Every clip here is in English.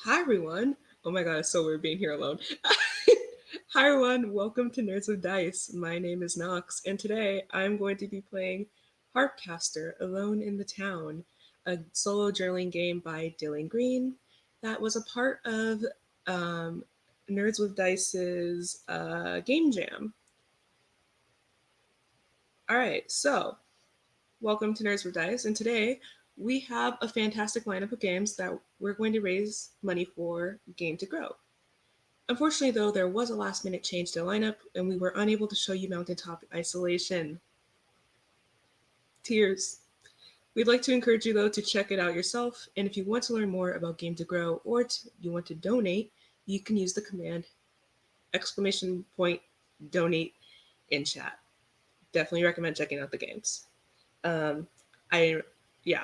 Hi everyone. Oh my god, it's so weird being here alone. Hi everyone, welcome to Nerds with Dice. My name is Knox, and today I'm going to be playing Harpcaster Alone in the Town, a solo journaling game by Dylan Green that was a part of um, Nerds with Dice's game jam. Alright, so welcome to Nerds with Dice, and today we have a fantastic lineup of games that we're going to raise money for Game to Grow. Unfortunately, though, there was a last minute change to the lineup, and we were unable to show you Mountaintop Isolation. Tears. We'd like to encourage you, though, to check it out yourself, and if you want to learn more about Game to Grow or you want to donate, you can use the command !donate in chat. Definitely recommend checking out the games. Um, I yeah,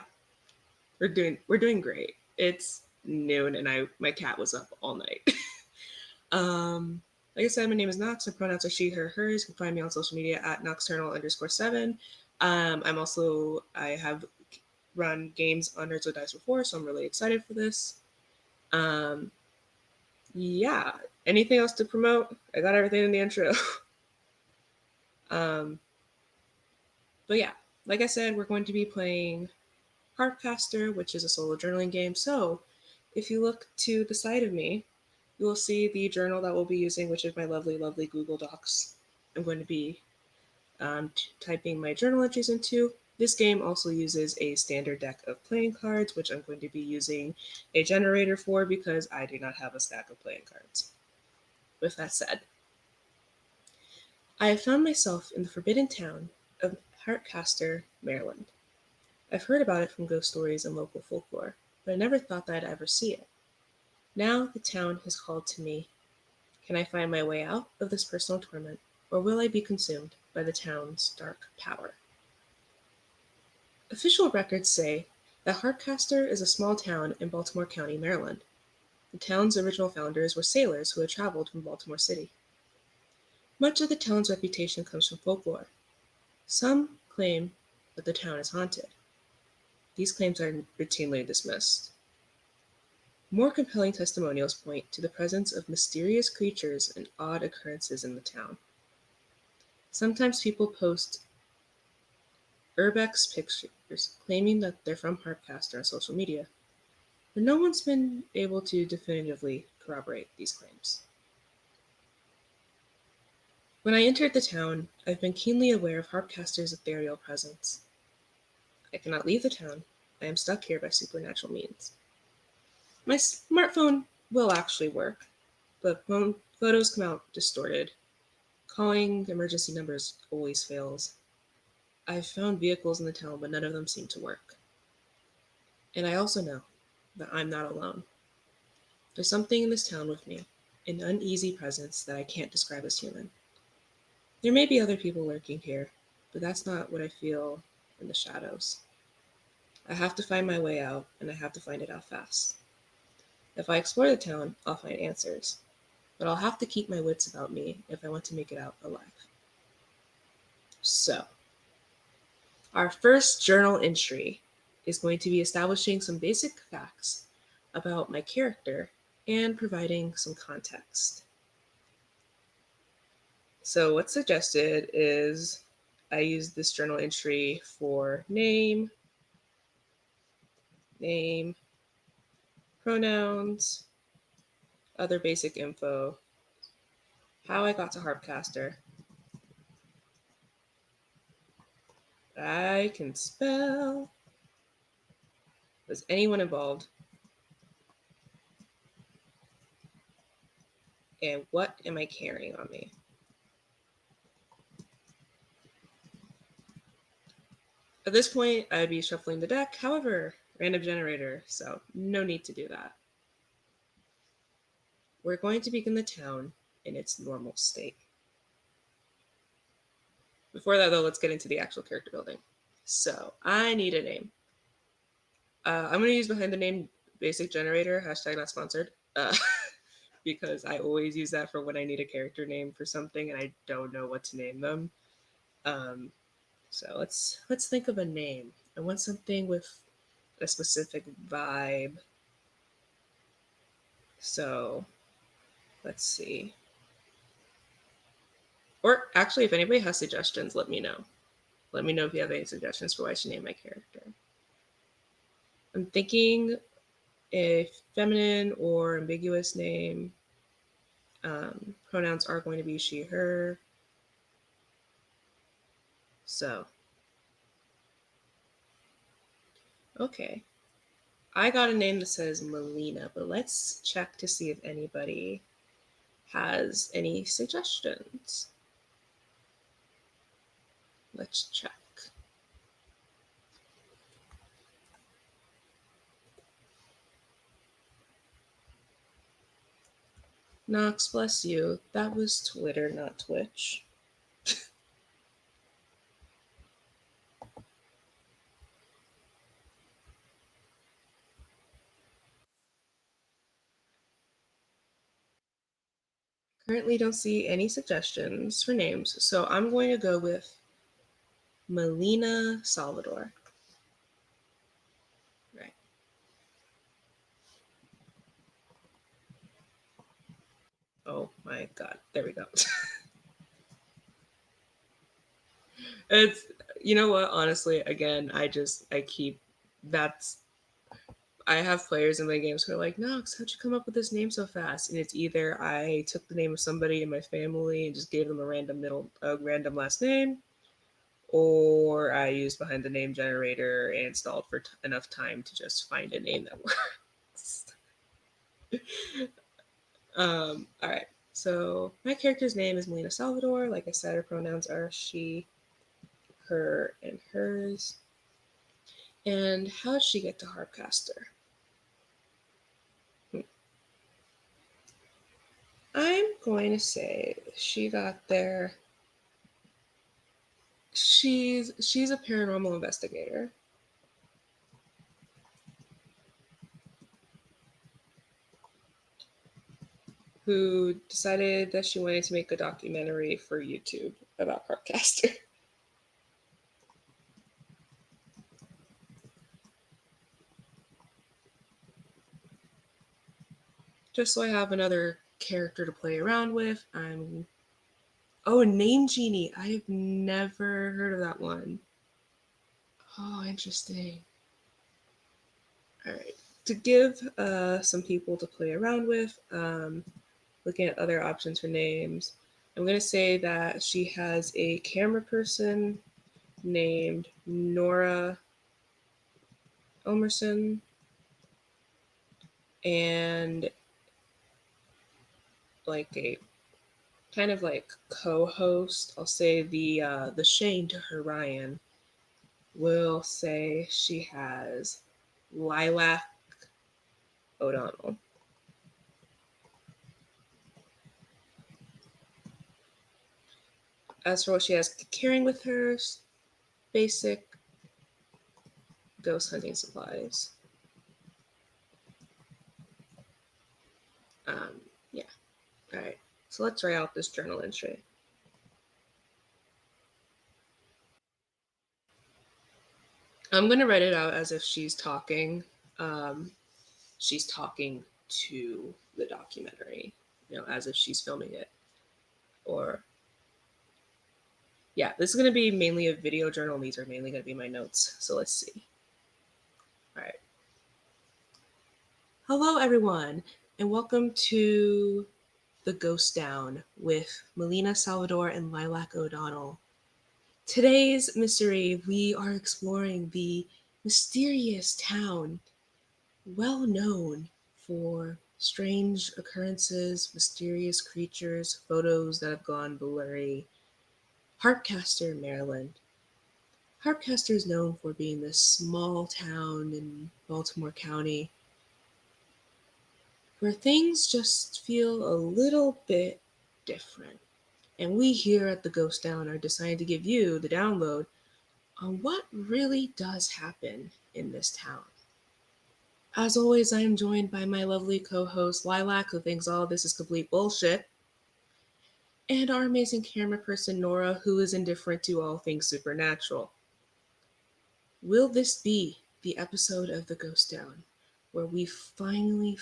we're doing great. It's noon, and my cat was up all night. Like I said, my name is Knox. My pronouns are she, her, hers. You can find me on social media at Nocturnal_7. I have run games on Nerds with Dice before, so I'm really excited for this. Um, yeah. Anything else to promote? I got everything in the intro. um, but yeah, like I said, we're going to be playing Harpcaster, which is a solo journaling game. So if you look to the side of me, you will see the journal that we'll be using, which is my lovely, lovely Google Docs. I'm going to be typing my journal entries into. This game also uses a standard deck of playing cards, which I'm going to be using a generator for because I do not have a stack of playing cards. With that said, I have found myself in the forbidden town of Harpcaster, Maryland. I've heard about it from ghost stories and local folklore, but I never thought that I'd ever see it. Now the town has called to me. Can I find my way out of this personal torment, or will I be consumed by the town's dark power? Official records say that Harpcaster is a small town in Baltimore County, Maryland. The town's original founders were sailors who had traveled from Baltimore City. Much of the town's reputation comes from folklore. Some claim that the town is haunted. These claims are routinely dismissed. More compelling testimonials point to the presence of mysterious creatures and odd occurrences in the town. Sometimes people post urbex pictures claiming that they're from Harpcaster on social media, but no one's been able to definitively corroborate these claims. When I entered the town, I've been keenly aware of Harpcaster's ethereal presence. I cannot leave the town. I am stuck here by supernatural means. My smartphone will actually work, but photos come out distorted. Calling emergency numbers always fails. I've found vehicles in the town, but none of them seem to work. And I also know that I'm not alone. There's something in this town with me, an uneasy presence that I can't describe as human. There may be other people lurking here, but that's not what I feel in the shadows. I have to find my way out, and I have to find it out fast. If I explore the town, I'll find answers, but I'll have to keep my wits about me if I want to make it out alive. So, our first journal entry is going to be establishing some basic facts about my character and providing some context. So what's suggested is I use this journal entry for name, pronouns, other basic info, how I got to Harpcaster. I can spell. Was anyone involved? And what am I carrying on me? At this point, I'd be shuffling the deck. However, random generator, so no need to do that. We're going to begin the town in its normal state. Before that, though, let's get into the actual character building. So, I need a name. I'm going to use behind the name basic generator, hashtag not sponsored, because I always use that for when I need a character name for something and I don't know what to name them. So let's think of a name. I want something with a specific vibe. So let's see. Or actually, if anybody has suggestions, let me know. Let me know if you have any suggestions for why I should name my character. I'm thinking a feminine or ambiguous name. Pronouns are going to be she, her. So, okay. I got a name that says Melina, but let's check to see if anybody has any suggestions. Let's check. Knox, bless you. That was Twitter, not Twitch. Currently don't see any suggestions for names, so I'm going to go with Melina Salvador. Right. Oh my god. There we go. It's, you know what, honestly, again, I keep that's I have players in my games who are like, Nox, how'd you come up with this name so fast? And it's either I took the name of somebody in my family and just gave them a random last name, or I used behind the name generator and installed for enough time to just find a name that works. All right. So my character's name is Melina Salvador. Like I said, her pronouns are she, her, and hers. And how did she get to Harpcaster? I'm going to say she got there. She's a paranormal investigator who decided that she wanted to make a documentary for YouTube about Harpcaster. Just so I have another character to play around with. Oh, Name Genie. I have never heard of that one. Oh, interesting. All right. To give some people to play around with, looking at other options for names, I'm going to say that she has a camera person named Nora Omerson and like a kind of like co-host. I'll say the Shane to her Ryan. Will say she has Lilac O'Donnell. As for what she has carrying with her, basic ghost hunting supplies. Um, yeah. All right. So let's write out this journal entry. I'm going to write it out as if she's talking. Um, she's talking to the documentary, as if she's filming it. Or, yeah, this is going to be mainly a video journal. These are mainly going to be my notes. So let's see. All right. Hello, everyone, and welcome to The Ghost Down with Melina Salvador and Lilac O'Donnell. Today's mystery, we are exploring the mysterious town, well known for strange occurrences, mysterious creatures, photos that have gone blurry. Harpcaster, Maryland. Harpcaster is known for being this small town in Baltimore County where things just feel a little bit different. And we here at the Ghost Down are deciding to give you the download on what really does happen in this town. As always, I am joined by my lovely co-host Lilac, who thinks all this is complete bullshit, and our amazing camera person Nora, who is indifferent to all things supernatural. Will this be the episode of the Ghost Down where we finally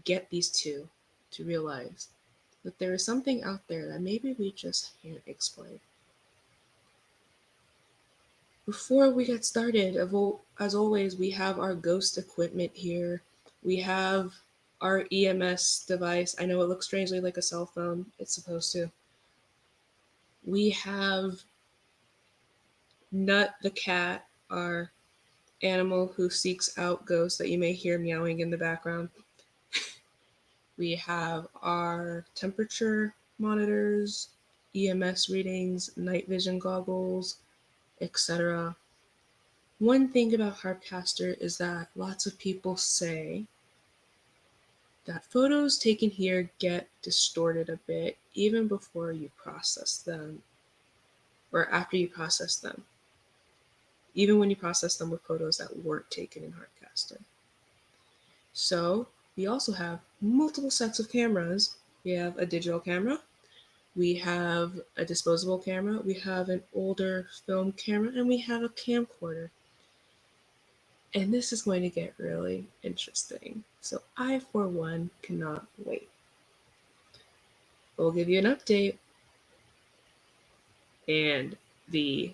get these two to realize that there is something out there that maybe we just can't explain. Before we get started, as always, we have our ghost equipment here. We have our EMS device. I know it looks strangely like a cell phone. It's supposed to. We have Nut the cat, our animal who seeks out ghosts that you may hear meowing in the background. We have our temperature monitors, EMS readings, night vision goggles, etc. One thing about Harpcaster is that lots of people say that photos taken here get distorted a bit even before you process them or after you process them, even when you process them with photos that weren't taken in Harpcaster. So we also have multiple sets of cameras. We have a digital camera, we have a disposable camera, we have an older film camera, and we have a camcorder. And this is going to get really interesting. So I, for one, cannot wait. We'll give you an update. And the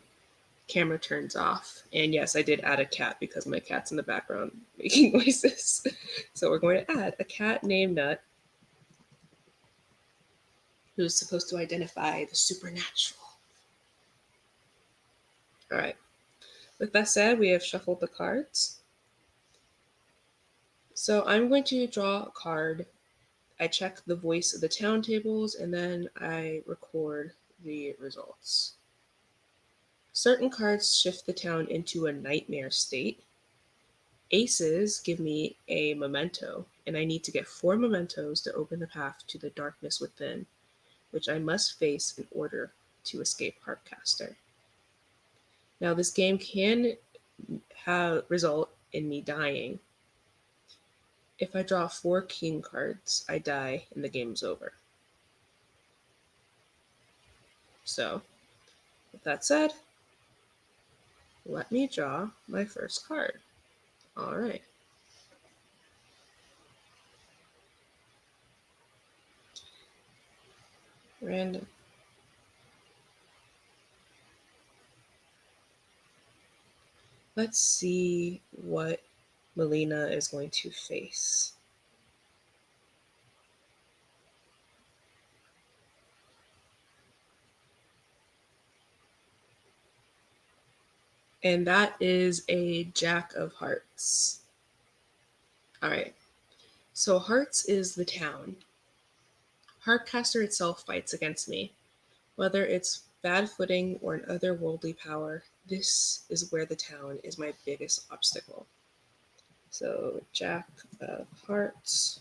camera turns off. And yes, I did add a cat because my cat's in the background making noises. So we're going to add a cat named Nut, who's supposed to identify the supernatural. All right. With that said, we have shuffled the cards. So I'm going to draw a card. I check the voice of the town tables, and then I record the results. Certain cards shift the town into a nightmare state. Aces give me a memento, and I need to get 4 mementos to open the path to the darkness within, which I must face in order to escape Harpcaster. Now, this game can result in me dying. If I draw 4 king cards, I die and the game's over. So, with that said, let me draw my first card. All right. Random. Let's see what Melina is going to face. And that is a Jack of Hearts. All right. So Hearts is the town. Harpcaster itself fights against me. Whether it's bad footing or an otherworldly power, this is where the town is my biggest obstacle. So Jack of Hearts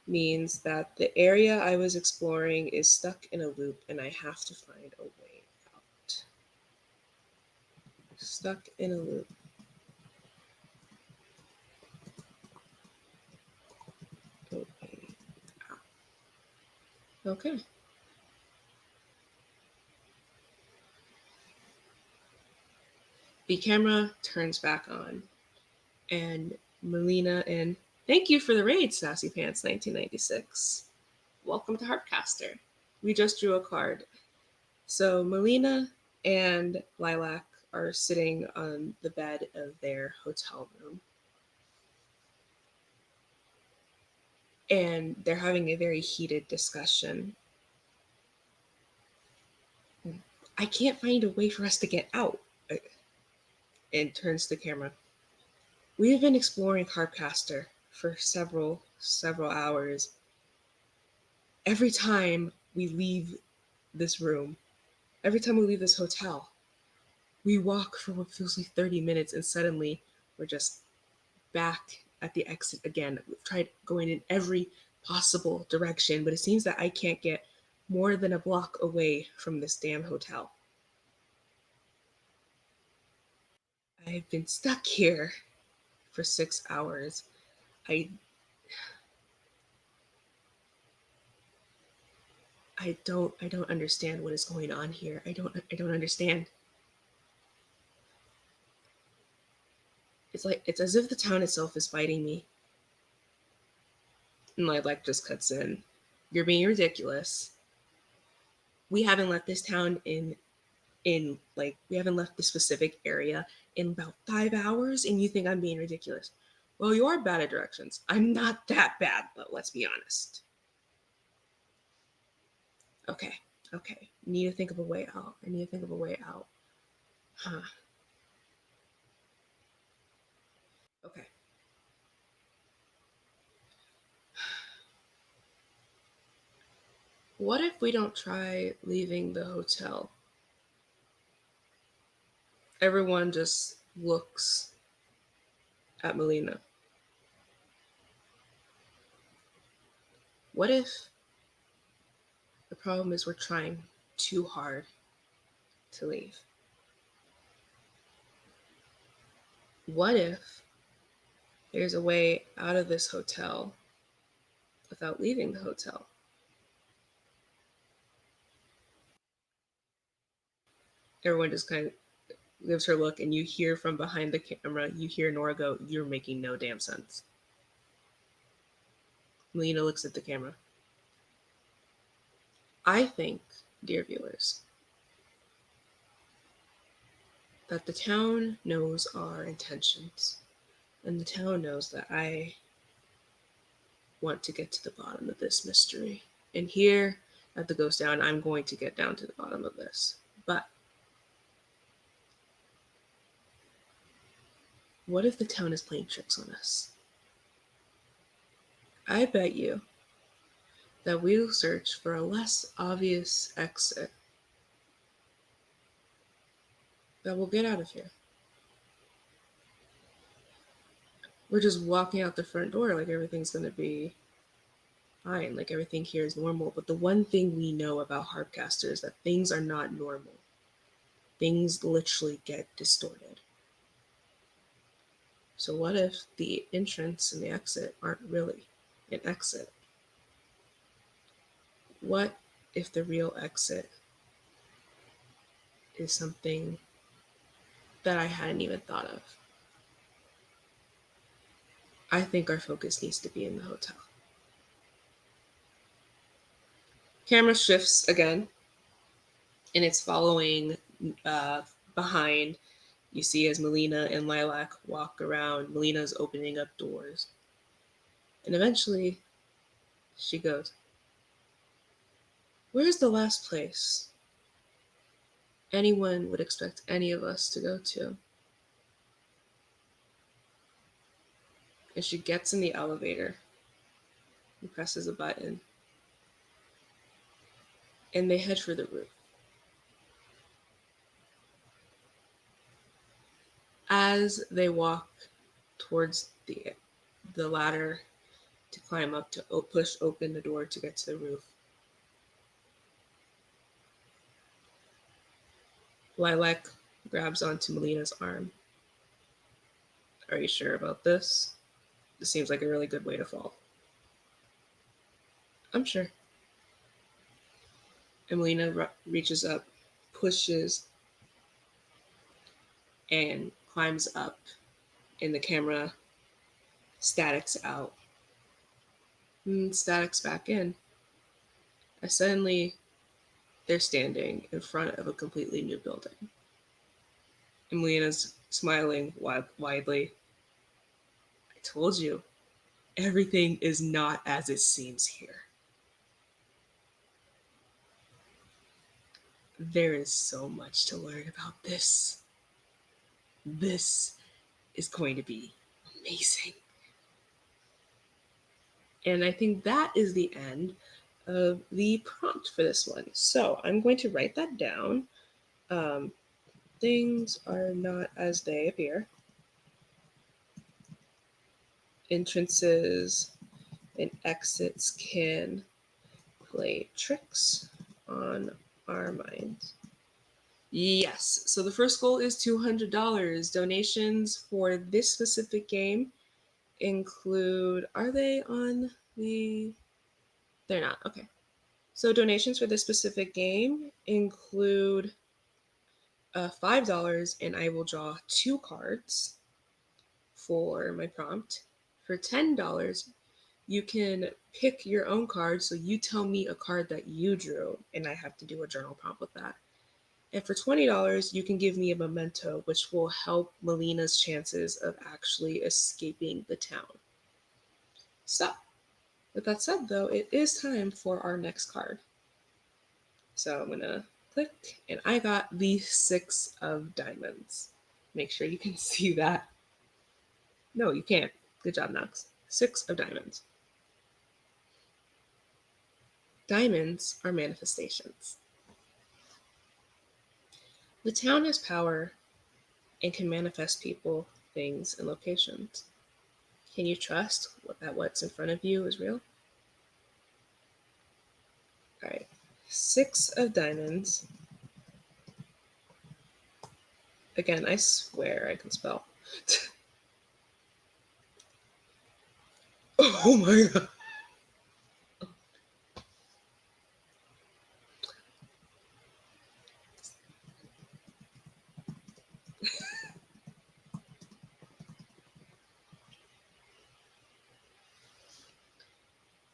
means that the area I was exploring is stuck in a loop and I have to find a way out. Stuck in a loop. A way out. Okay. The camera turns back on, and Melina and thank you for the raid, Sassy Pants 1996. Welcome to Harpcaster. We just drew a card. So Melina and Lilac are sitting on the bed of their hotel room. And they're having a very heated discussion. I can't find a way for us to get out. And turns to the camera. We have been exploring Harpcaster for several hours. Every time we leave this room, every time we leave this hotel, we walk for what feels like 30 minutes and suddenly we're just back at the exit again. We've tried going in every possible direction, but it seems that I can't get more than a block away from this damn hotel. I've been stuck here for 6 hours. I don't understand what is going on here. I don't understand. It's as if the town itself is fighting me. And Lilac just cuts in. You're being ridiculous. We haven't left this town in like we haven't left the specific area in about 5 hours, and you think I'm being ridiculous. Well, you are bad at directions. I'm not that bad, but let's be honest. Okay, okay. Need to think of a way out. I need to think of a way out. Huh. Okay. What if we don't try leaving the hotel? Everyone just looks at Melina. What if the problem is we're trying too hard to leave? What if there's a way out of this hotel without leaving the hotel? Everyone just kind of gives her a look, and you hear from behind the camera, you hear Nora go, "You're making no damn sense." Melina looks at the camera. I think, dear viewers, that the town knows our intentions, and the town knows that I want to get to the bottom of this mystery. And here at the Ghost Town, I'm going to get down to the bottom of this. But what if the town is playing tricks on us? I bet you that we'll search for a less obvious exit that will get out of here. We're just walking out the front door like everything's going to be fine, like everything here is normal. But the one thing we know about Harpcaster is that things are not normal. Things literally get distorted. So what if the entrance and the exit aren't really an exit? What if the real exit is something that I hadn't even thought of? I think our focus needs to be in the hotel. Camera shifts again, and it's following uh, behind. You see as Melina and Lilac walk around, Melina's opening up doors. And eventually, she goes, "Where's the last place anyone would expect any of us to go to?" And she gets in the elevator and presses a button, and they head for the roof. As they walk towards the ladder to climb up to push open the door to get to the roof, Lilac grabs onto Melina's arm. "Are you sure about this? This seems like a really good way to fall." "I'm sure." And Melina reaches up, pushes, and climbs up, and the camera statics out. And statics back in. As suddenly they're standing in front of a completely new building. And Melina's smiling widely. "I told you, everything is not as it seems here. There is so much to learn about this. This is going to be amazing." And I think that is the end of the prompt for this one. So I'm going to write that down. Um, Things are not as they appear. Entrances and exits can play tricks on our minds. Yes. So the first goal is $200. Donations for this specific game include, are they on the, they're not. Okay. So donations for this specific game include $5, and I will draw 2 cards for my prompt. For $10, You can pick your own card. So you tell me a card that you drew, and I have to do a journal prompt with that. And for $20, you can give me a memento, which will help Melina's chances of actually escaping the town. So, with that said, though, it is time for our next card. So I'm going to click, and I got the 6 of diamonds. Make sure you can see that. No, you can't. Good job, Knox. 6 of diamonds. Diamonds are manifestations. The town has power and can manifest people, things, and locations. Can you trust that what's in front of you is real? All right. 6 of diamonds. Again, I swear I can spell. Oh my god.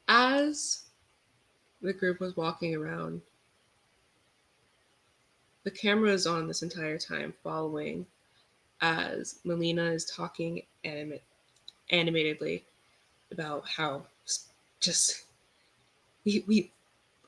As the group was walking around, the camera is on this entire time, following as Melina is talking animatedly about how just we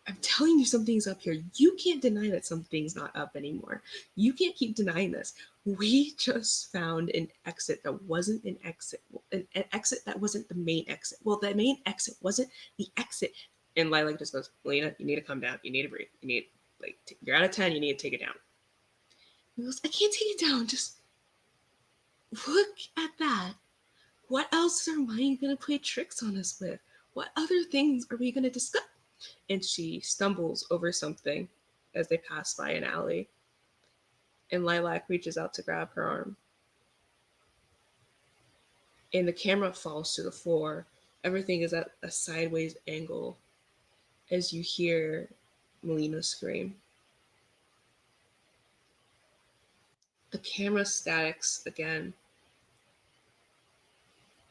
I'm telling you something's up here. You can't deny that something's not up anymore. You can't keep denying this. We just found an exit that wasn't an exit. An exit that wasn't the main exit. Well, the main exit wasn't the exit. And Lilac just goes, Melina, you need to calm down. You need to breathe. You need, you're out of 10. You need to take it down. He goes, I can't take it down. Just look at that. What else is our mind going to play tricks on us with? What other things are we going to discuss? And she stumbles over something as they pass by an alley. And Lilac reaches out to grab her arm. And the camera falls to the floor. Everything is at a sideways angle as you hear Melina scream. The camera statics again,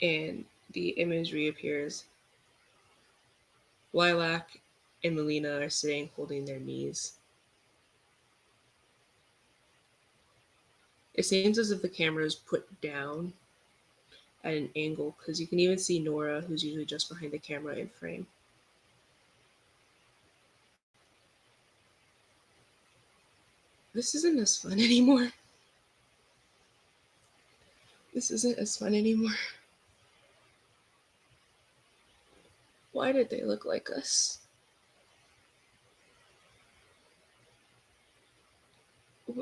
and the image reappears. Lilac and Melina are sitting holding their knees. It seems as if the camera is put down at an angle because you can even see Nora, who's usually just behind the camera, in frame. This isn't as fun anymore. This isn't as fun anymore. Why did they look like us?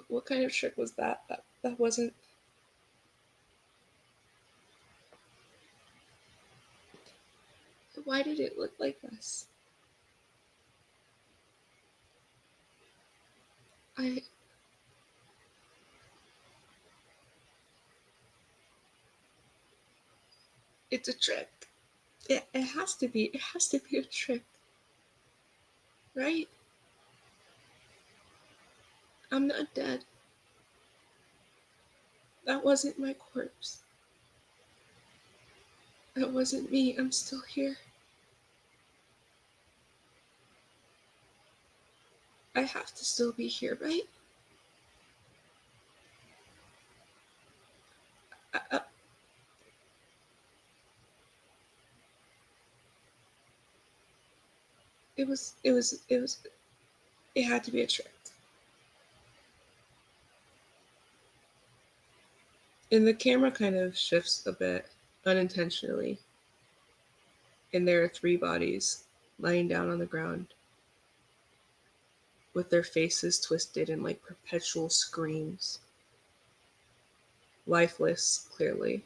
What kind of trick was that? That wasn't. Why did it look like us? I. It's a trick. It has to be. It has to be a trick, right? I'm not dead. That wasn't my corpse. That wasn't me. I'm still here. I have to still be here, right? I, I, it was. It was. It was. It had to be a trick. And the camera kind of shifts a bit unintentionally. And there are 3 bodies lying down on the ground with their faces twisted in like perpetual screams. Lifeless, clearly.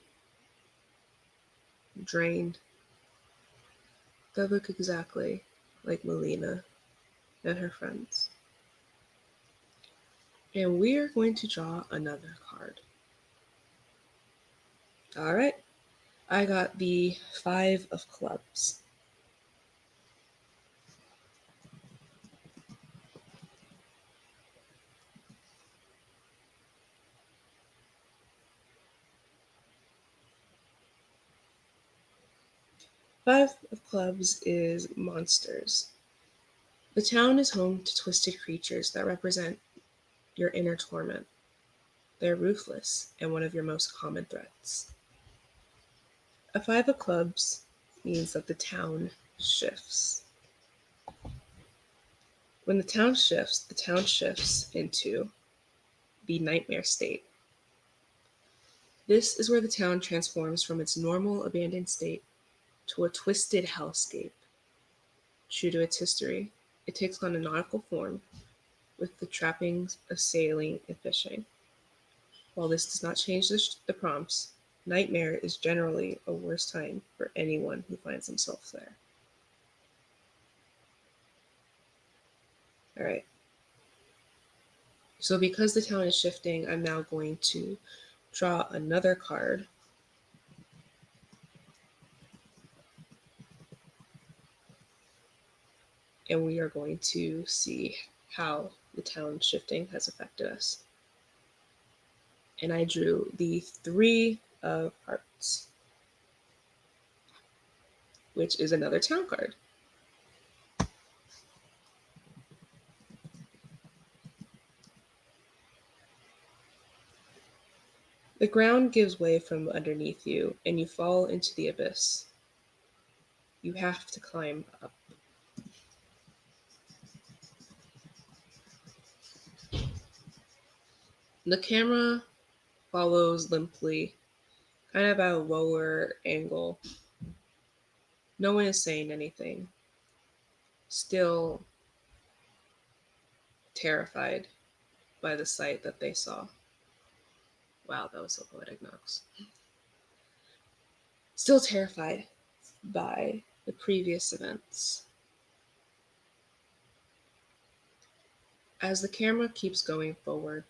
Drained. They look exactly like Melina and her friends. And we are going to draw another card. All right. I got the 5 of clubs. Five of clubs is monsters. The town is home to twisted creatures that represent your inner torment. They're ruthless and one of your most common threats. A five of clubs means that the town shifts. When the town shifts into the nightmare state. This is where the town transforms from its normal abandoned state to a twisted hellscape. True to its history, it takes on a nautical form with the trappings of sailing and fishing. While this does not change the prompts, nightmare is generally a worse time for anyone who finds themselves there. All right. So because the town is shifting, I'm now going to draw another card. And we are going to see how the town shifting has affected us. And I drew the Three of Hearts, which is another town card. The ground gives way from underneath you, and you fall into the abyss. You have to climb up. The camera follows limply, kind of at a lower angle. No one is saying anything. Still terrified by the sight that they saw. Wow, that was so poetic, Knox. Still terrified by the previous events. As the camera keeps going forward,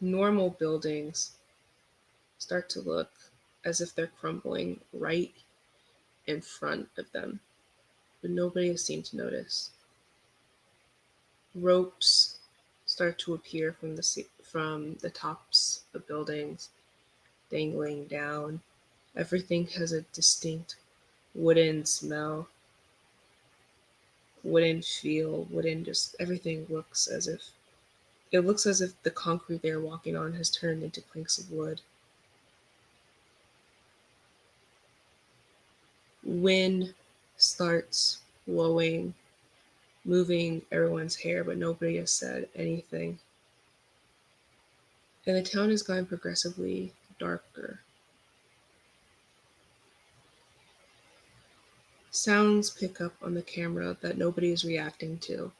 normal buildings start to look as if they're crumbling right in front of them, but nobody seemed to notice. Ropes start to appear from the tops of buildings, dangling down. Everything has a distinct wooden smell, wooden feel, wooden just everything looks as if the concrete they're walking on has turned into planks of wood. Wind starts blowing, moving everyone's hair, but nobody has said anything. And the town has gotten progressively darker. Sounds pick up on the camera that nobody is reacting to,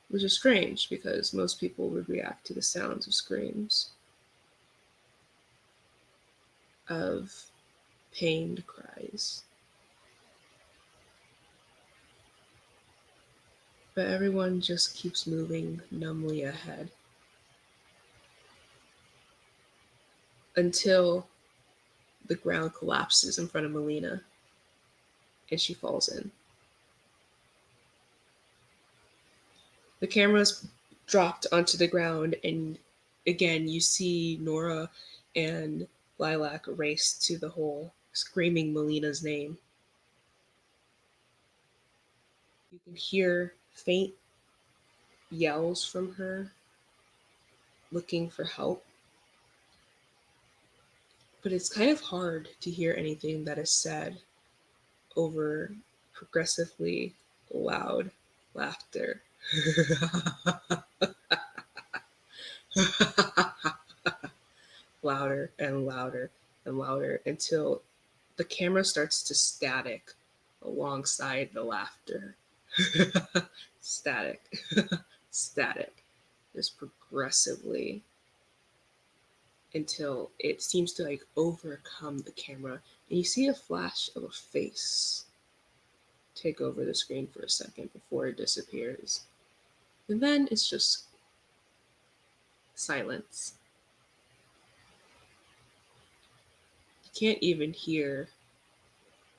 which is strange because most people would react to the sounds of screams, of pained cries. But everyone just keeps moving numbly ahead until the ground collapses in front of Melina and she falls in. The camera's dropped onto the ground, and again, you see Nora and Lilac race to the hole, screaming Melina's name. You can hear faint yells from her, looking for help. But it's kind of hard to hear anything that is said over progressively loud laughter. Louder and louder and louder until the camera starts to static alongside the laughter. Static. Static. Just progressively until it seems to like overcome the camera, and you see a flash of a face take over the screen for a second before it disappears. And then it's just silence. You can't even hear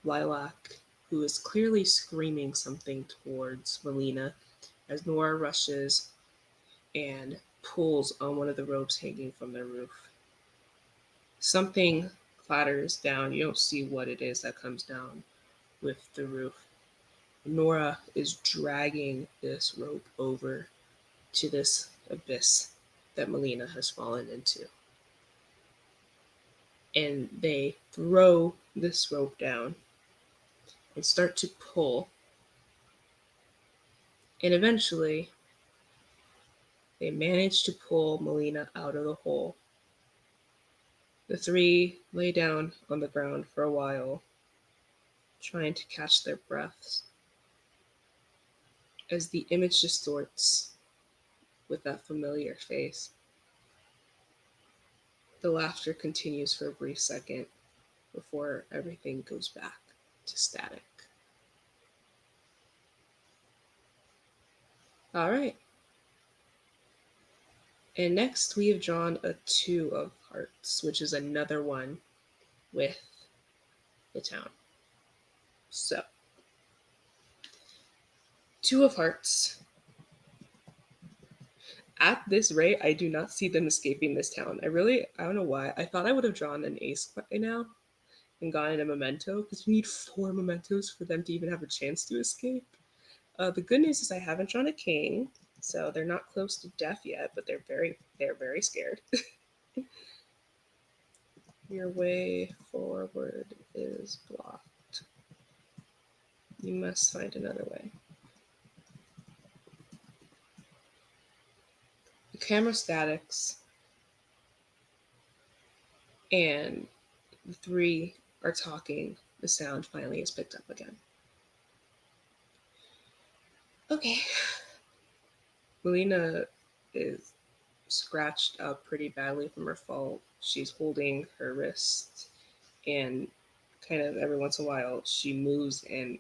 Lilac, who is clearly screaming something towards Melina as Nora rushes and pulls on one of the ropes hanging from the roof. Something clatters down. You don't see what it is that comes down with the roof. Nora is dragging this rope over to this abyss that Melina has fallen into. And they throw this rope down and start to pull. And eventually, they manage to pull Melina out of the hole. The three lay down on the ground for a while, trying to catch their breaths, as the image distorts with that familiar face. The laughter continues for a brief second before everything goes back to static. All right. And next we have drawn a Two of Hearts, which is another one with the town. So, Two of Hearts. At this rate, I do not see them escaping this town. I don't know why. I thought I would have drawn an ace by now and gotten a memento, because we need 4 mementos for them to even have a chance to escape. The good news is I haven't drawn a king, so they're not close to death yet, but they're very scared. Your way forward is blocked. You must find another way. The camera statics, and the three are talking. The sound finally is picked up again. Okay. Melina is scratched up pretty badly from her fall. She's holding her wrist, and kind of every once in a while she moves, and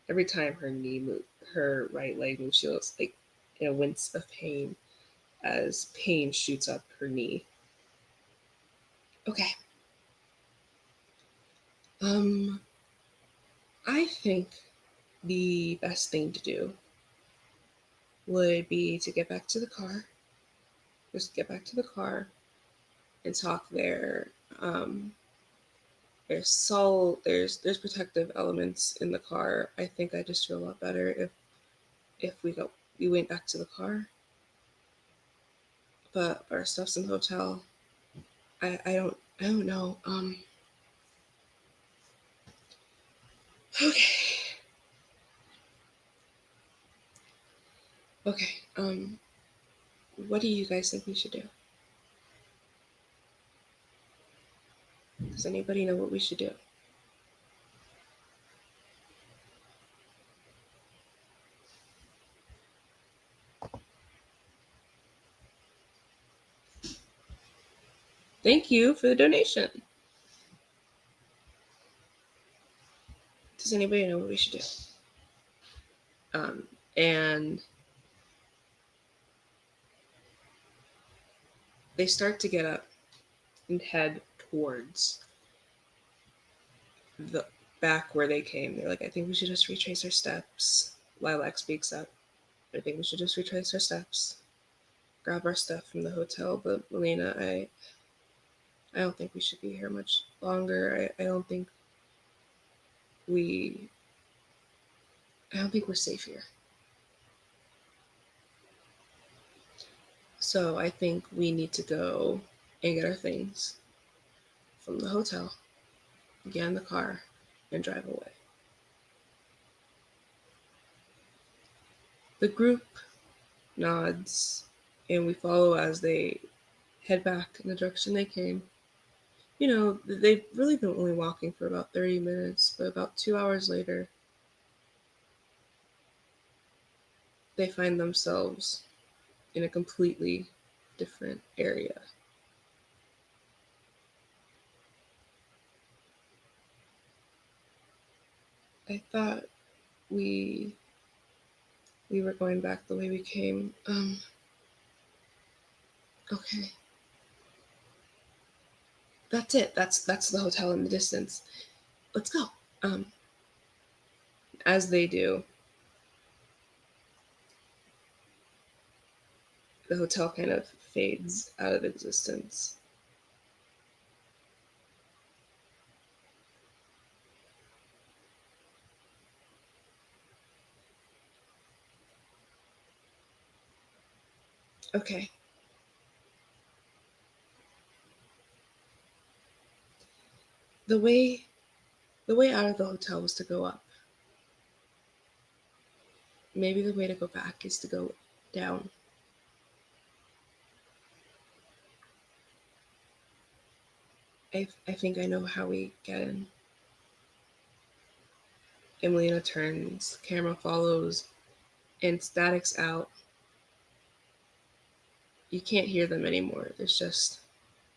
every time her right leg moves, she looks like in a wince of pain as pain shoots up her knee. Okay. I think the best thing to do would be to get back to the car. Just get back to the car and talk there. There's protective elements in the car. I think I just feel a lot better if we went back to the car. But our stuff's in the hotel. I don't know. Okay. Okay. What do you guys think we should do? Does anybody know what we should do? Thank you for the donation. Does anybody know what we should do? And they start to get up and head towards the back where they came. They're like, I think we should just retrace our steps. Lilac speaks up. I think we should just retrace our steps, grab our stuff from the hotel. But Melina, I don't think we should be here much longer. We I don't think we're safe here. So I think we need to go and get our things from the hotel, get in the car, and drive away. The group nods, and we follow as they head back in the direction they came. You know, they've really been only walking for about 30 minutes, but about 2 hours later, they find themselves in a completely different area. I thought we were going back the way we came. Okay. That's it. That's the hotel in the distance. Let's go. As they do, the hotel kind of fades out of existence. Okay. The way the way out of the hotel was to go up. Maybe the way to go back is to go down. I think I know how we get in. Emelina turns, camera follows, and static's out. You can't hear them anymore. There's just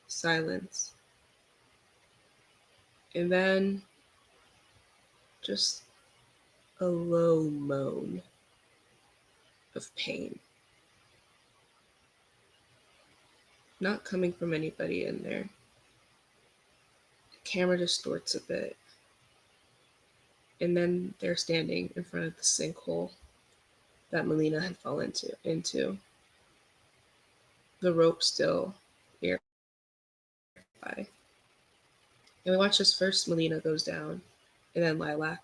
silence. And then just a low moan of pain. Not coming from anybody in there. The camera distorts a bit. And then they're standing in front of the sinkhole that Melina had fallen into. The rope still nearby. And we watch as first Melina goes down, and then Lilac.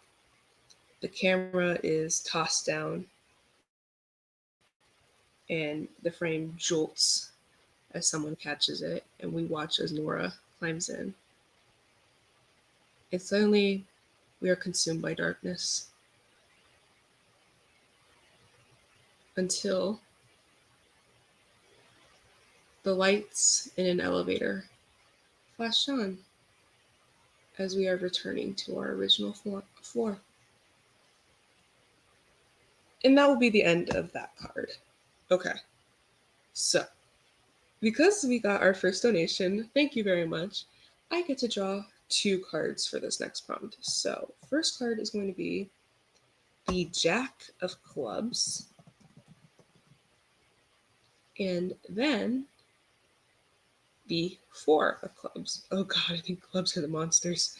The camera is tossed down, and the frame jolts as someone catches it, and we watch as Nora climbs in. And suddenly, we are consumed by darkness until the lights in an elevator flash on as we are returning to our original floor. And that will be the end of that card. Okay, so because we got our first donation, thank you very much, I get to draw 2 cards for this next prompt. So, first card is going to be the Jack of Clubs, and then the 4 of Clubs. Oh god, I think clubs are the monsters.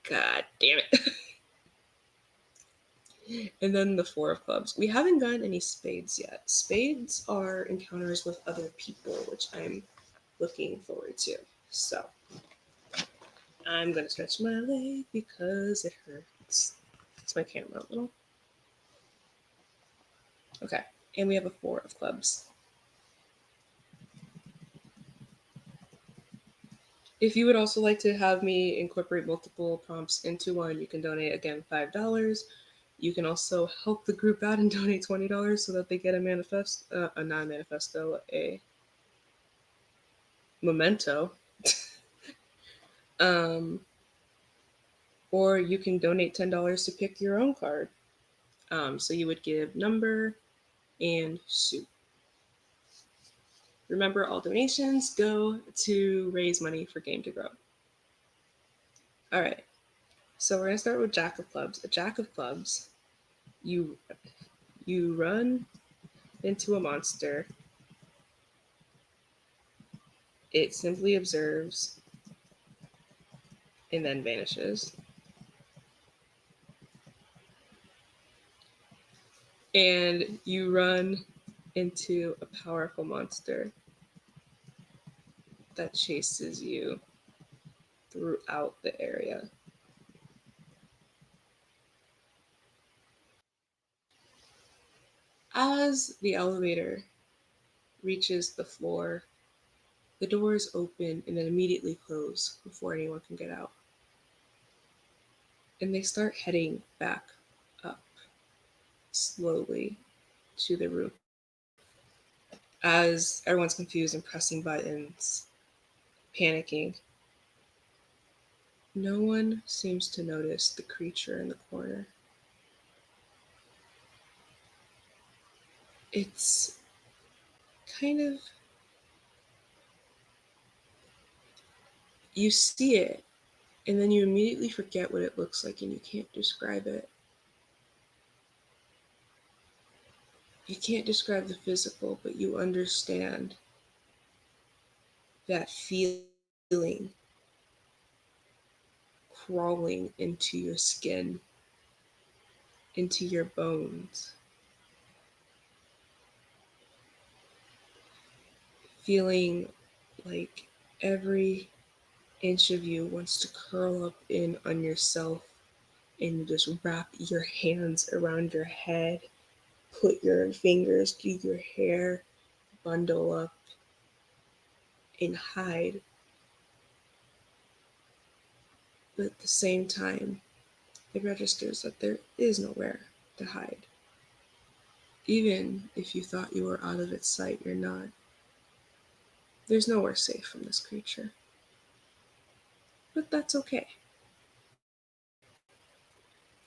God damn it. And then the 4 of Clubs. We haven't gotten any spades yet. Spades are encounters with other people, which I'm looking forward to. So, I'm going to stretch my leg because it hurts. It's my camera a little. Okay, and we have a 4 of Clubs. If you would also like to have me incorporate multiple prompts into one, you can donate again $5. You can also help the group out and donate $20 so that they get a not a manifesto, a memento. um, or you can donate $10 to pick your own card. So you would give number and soup. Remember, all donations go to raise money for Game to Grow. All right. So we're gonna start with Jack of Clubs. A Jack of Clubs, you run into a monster. It simply observes and then vanishes. And you run into a powerful monster that chases you throughout the area. As the elevator reaches the floor, the doors open and then immediately close before anyone can get out. And they start heading back up slowly to the roof. As everyone's confused and pressing buttons, panicking, no one seems to notice the creature in the corner. It's kind of, you see it and then you immediately forget what it looks like and you can't describe it. You can't describe the physical, but you understand that feeling crawling into your skin, into your bones. Feeling like every inch of you wants to curl up in on yourself and just wrap your hands around your head, put your fingers through your hair, bundle up and hide. But at the same time, it registers that there is nowhere to hide. Even if you thought you were out of its sight, you're not. There's nowhere safe from this creature. But that's okay.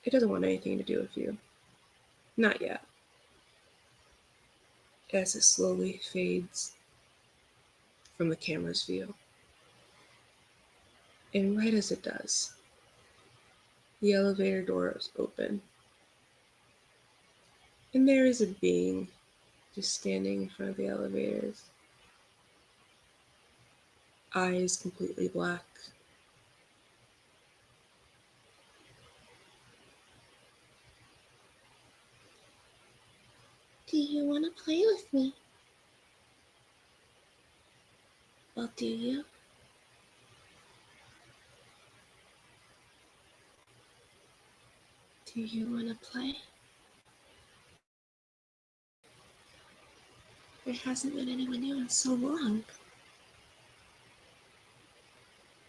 It doesn't want anything to do with you. Not yet. As it slowly fades from the camera's view. And right as it does, the elevator doors open. And there is a being just standing in front of the elevators. Eyes completely black. Do you want to play with me? Well, do you? Do you want to play? There hasn't been anyone new in so long.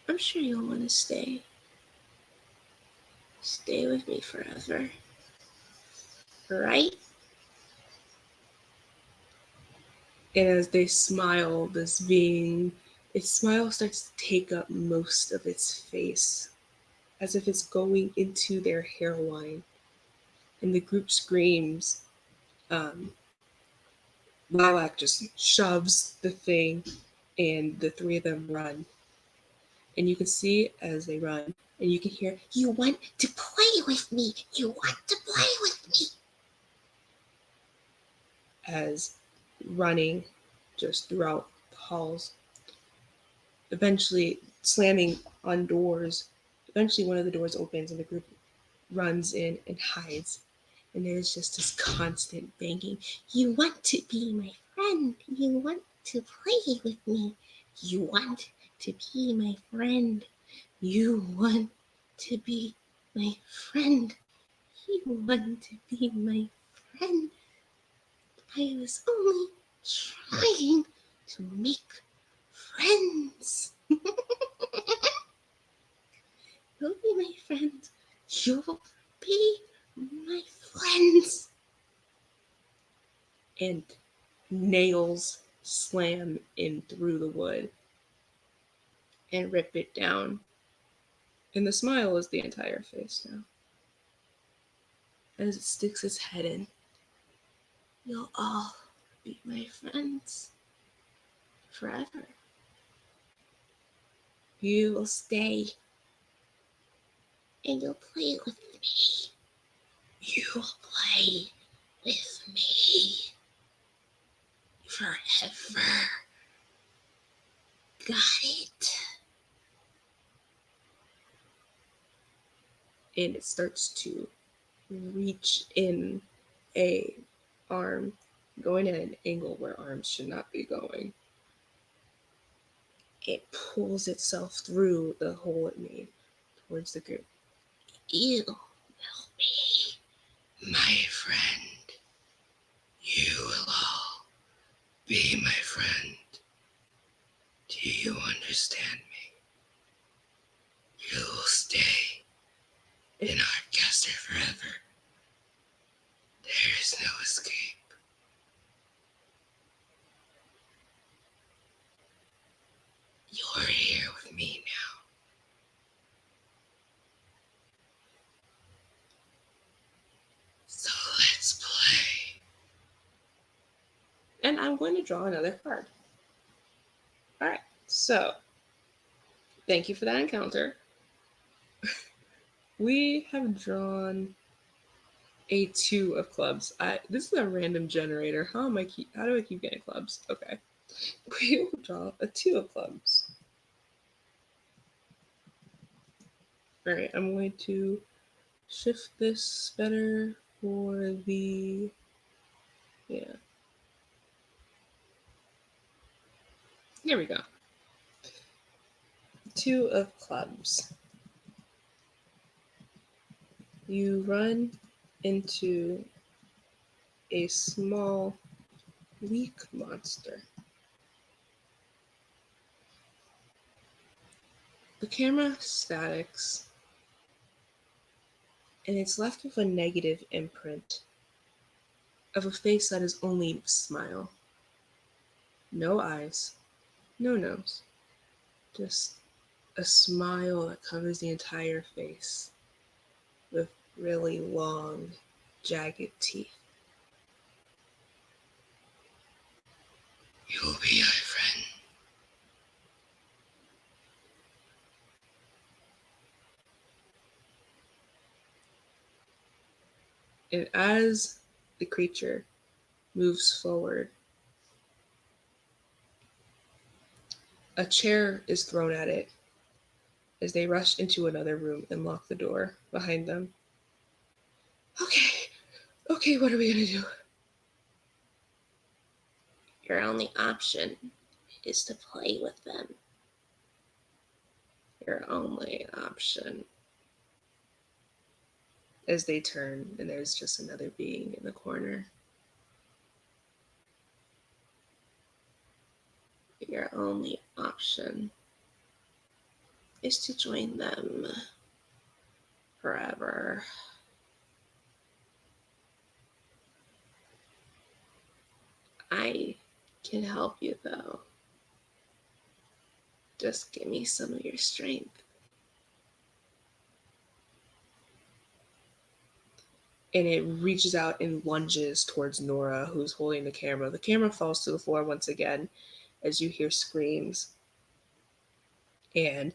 I'm sure you'll want to stay. Stay with me forever. Right? And as they smile, this being, its smile starts to take up most of its face, as if it's going into their hairline. And the group screams. Lilac just shoves the thing, and the three of them run. And you can see as they run, and you can hear, You want to play with me. You want to play with me. as running just throughout the halls, eventually slamming on doors. Eventually, one of the doors opens, and the group runs in and hides. And there's just this constant banging. You want to be my friend. You want to play with me. You want to be my friend. You want to be my friend. You want to be my friend. I was only trying to make friends. You'll be my friend. You'll be my friends. And nails slam in through the wood and rip it down. And the smile is the entire face now. As it sticks its head in. You'll all be my friends forever. You will stay and you'll play with me. You'll play with me forever. Got it? And it starts to reach in a arm, going at an angle where arms should not be going. It pulls itself through the hole it made towards the group. You will be my friend. You will all be my friend. Do you understand me? You will stay in Harpcaster forever. There is no escape. You're here with me now. So let's play. And I'm going to draw another card. All right, so thank you for that encounter. We have drawn a 2 of clubs. This is a random generator. How do I keep getting clubs? Okay. We will draw a 2 of clubs. All right, I'm going to shift this better for the, yeah. Here we go. 2 of clubs. You run into a small Weak monster. The camera statics, and it's left with a negative imprint of a face that is only smile. No eyes, no nose, just a smile that covers the entire face with really long, jagged teeth. You'll be my friend. And as the creature moves forward, a chair is thrown at it as they rush into another room and lock the door behind them. Okay, what are we gonna do? Your only option is to play with them. Your only option. As they turn, and there's just another being in the corner. Your only option is to join them forever. I can help you though. Just give me some of your strength. And it reaches out and lunges towards Nora, who's holding the camera. The camera falls to the floor once again as you hear screams. And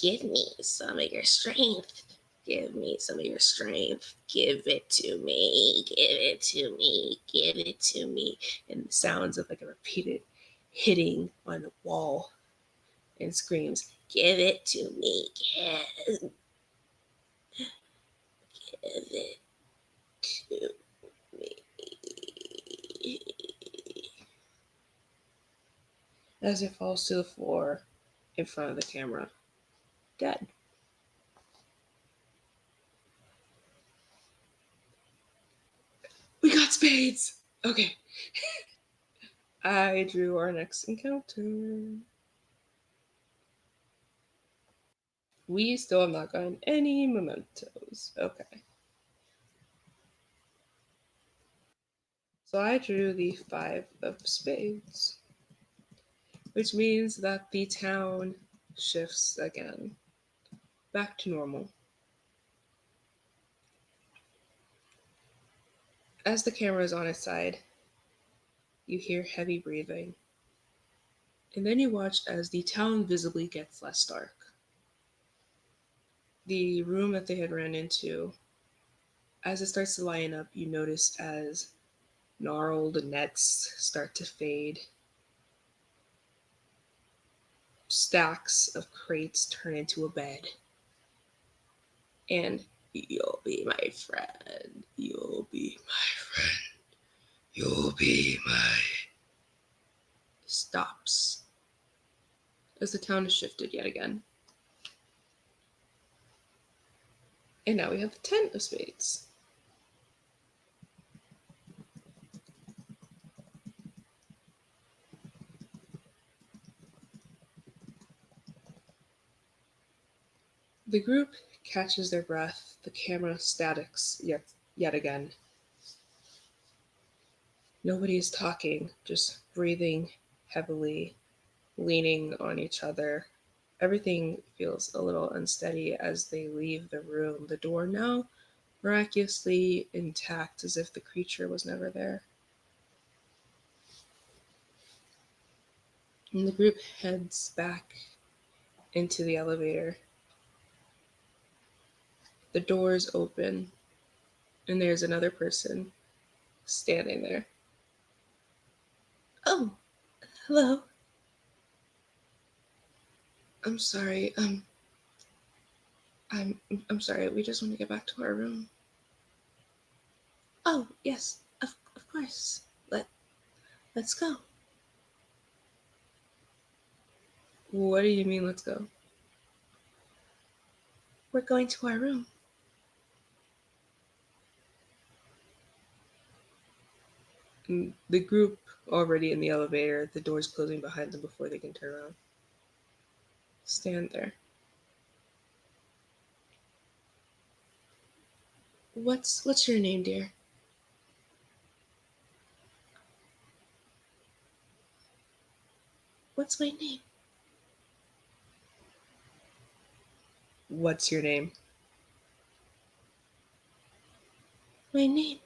give me some of your strength. Give me some of your strength. Give it to me. Give it to me. Give it to me. and sounds of like a repeated hitting on the wall and screams. Give it to me. Give it to me. As it falls to the floor in front of the camera. Dead. We got spades! Okay. I drew our next encounter. We still have not gotten any mementos. Okay. So I drew the 5 of spades, which means that the town shifts again. Back to normal. As the camera is on its side, you hear heavy breathing. And then you watch as the town visibly gets less dark. The room that they had ran into, as it starts to lighten up, you notice as gnarled nets start to fade. Stacks of crates turn into a bed. And you'll be my friend. You'll be my friend. You'll be my. Stops as the town has shifted yet again. And now we have the 10 of spades. The group catches their breath. The camera statics yet again. Nobody is talking, just breathing heavily, leaning on each other. Everything feels a little unsteady as they leave the room. The door now miraculously intact, as if the creature was never there. And the group heads back into the elevator. The doors open, and there's another person standing there. Oh, hello. I'm sorry. I'm sorry. We just want to get back to our room. Oh, yes, of course. Let's go. What do you mean, let's go? We're going to our room. And the group already in the elevator, the doors closing behind them before they can turn around. Stand there. What's your name, dear? What's my name? What's your name? My name.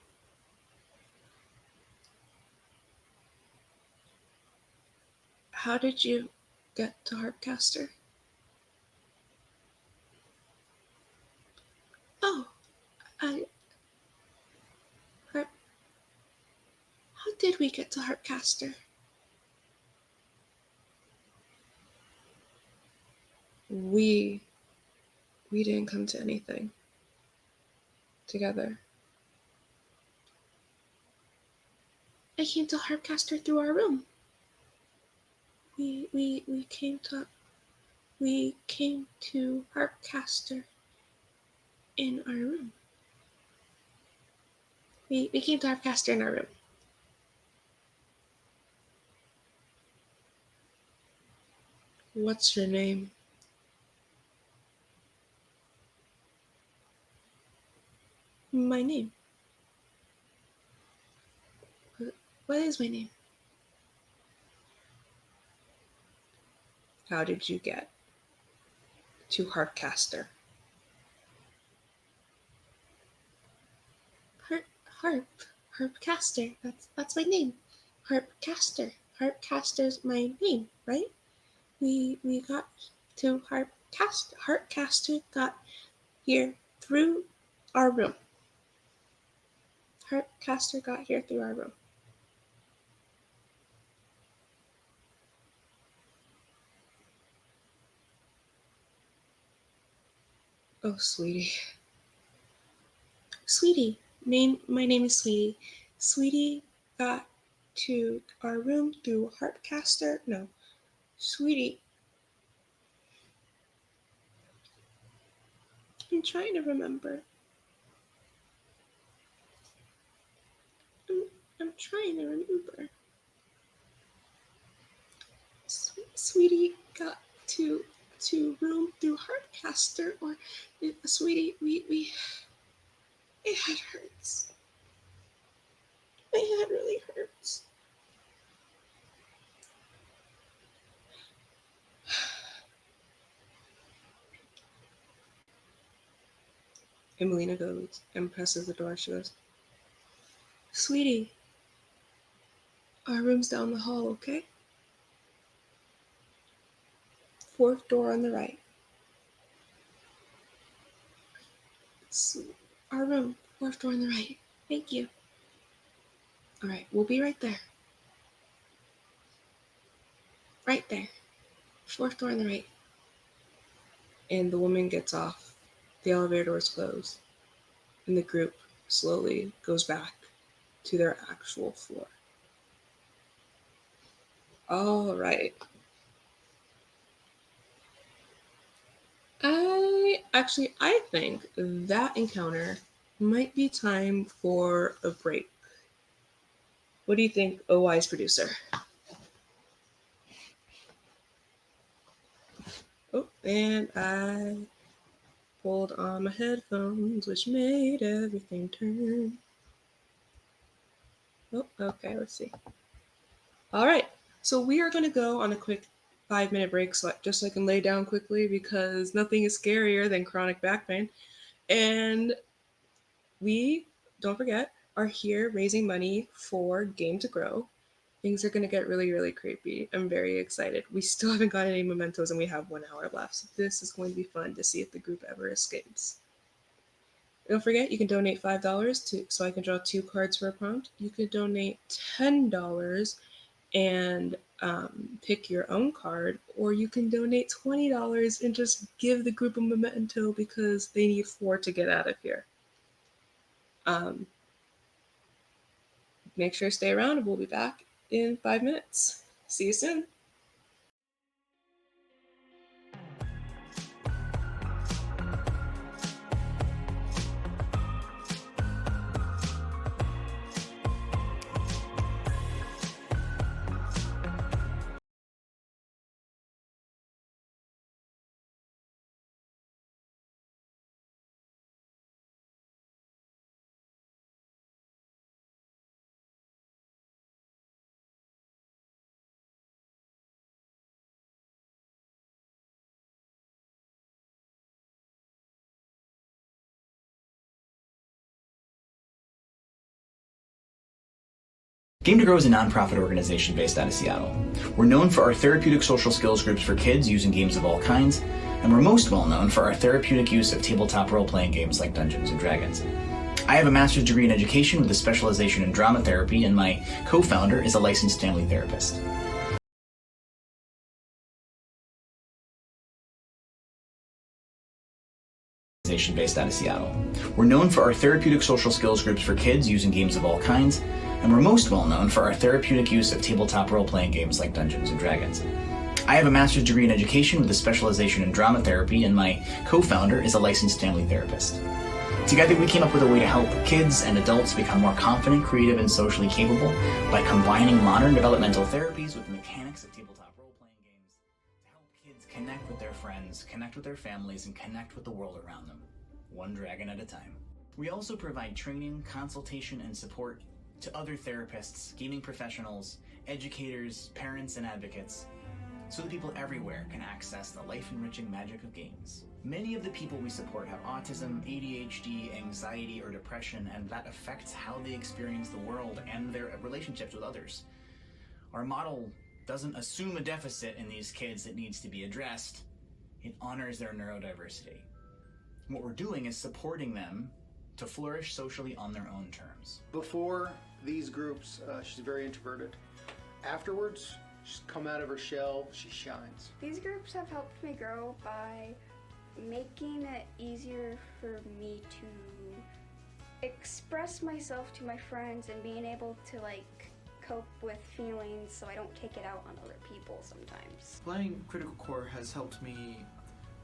How did you get to Harpcaster? Oh, I. Harp. How did we get to Harpcaster? We. We didn't come to anything together. I came to Harpcaster through our room. We came to. We came to Harpcaster in our room. We came to Harpcaster in our room. What's your name? My name. What is my name? How did you get to Harpcaster? Harp, harp, Harpcaster. That's my name. Harpcaster. Harpcaster's my name, right? We got to Harpcaster. Harpcaster got here through our room. Harpcaster got here through our room. Oh, sweetie. Sweetie. My name is Sweetie. Sweetie got to our room through Harpcaster. No. Sweetie. I'm trying to remember. I'm trying to remember. Sweetie got to room through Harpcaster, or sweetie, we my head hurts. My head really hurts. And Melina goes and presses the door. She goes, Sweetie, our room's down the hall, okay? Fourth door on the right. It's our room, fourth door on the right. Thank you. All right, we'll be right there. Right there. Fourth door on the right. And the woman gets off. The elevator doors close. And the group slowly goes back to their actual floor. All right. I think that encounter might be time for a break. What do you think, oh wise producer? Oh, and I pulled on my headphones, which made everything turn. Oh, okay, let's see. All right, so we are going to go on a quick 5-minute break just so I can lay down quickly because nothing is scarier than chronic back pain. And we, don't forget, are here raising money for Game to Grow. Things are going to get really, really creepy. I'm very excited. We still haven't got any mementos and we have 1 hour left. So this is going to be fun to see if the group ever escapes. Don't forget, you can donate $5 so I can draw 2 cards for a prompt. You could donate $10 and pick your own card, or you can donate $20 and just give the group a memento because they need 4 to get out of here. Make sure to stay around and we'll be back in 5 minutes. See you soon. Game to Grow is a nonprofit organization based out of Seattle. We're known for our therapeutic social skills groups for kids using games of all kinds, and we're most well known for our therapeutic use of tabletop role-playing games like Dungeons & Dragons. I have a master's degree in education with a specialization in drama therapy, and my co-founder is a licensed family therapist. Based out of Seattle. We're known for our therapeutic social skills groups for kids using games of all kinds, and we're most well known for our therapeutic use of tabletop role-playing games like Dungeons & Dragons. I have a master's degree in education with a specialization in drama therapy, and my co-founder is a licensed family therapist. Together, we came up with a way to help kids and adults become more confident, creative, and socially capable by combining modern developmental therapies with the mechanics of tabletop role-playing games to help kids connect with their friends, connect with their families, and connect with the world around them, one dragon at a time. We also provide training, consultation, and support to other therapists, gaming professionals, educators, parents, and advocates, so that people everywhere can access the life-enriching magic of games. Many of the people we support have autism, ADHD, anxiety, or depression, and that affects how they experience the world and their relationships with others. Our model doesn't assume a deficit in these kids that needs to be addressed. It honors their neurodiversity. What we're doing is supporting them to flourish socially on their own terms. Before these groups, she's very introverted. Afterwards, she's come out of her shell, she shines. These groups have helped me grow by making it easier for me to express myself to my friends and being able to cope with feelings so I don't take it out on other people sometimes. Playing Critical Core has helped me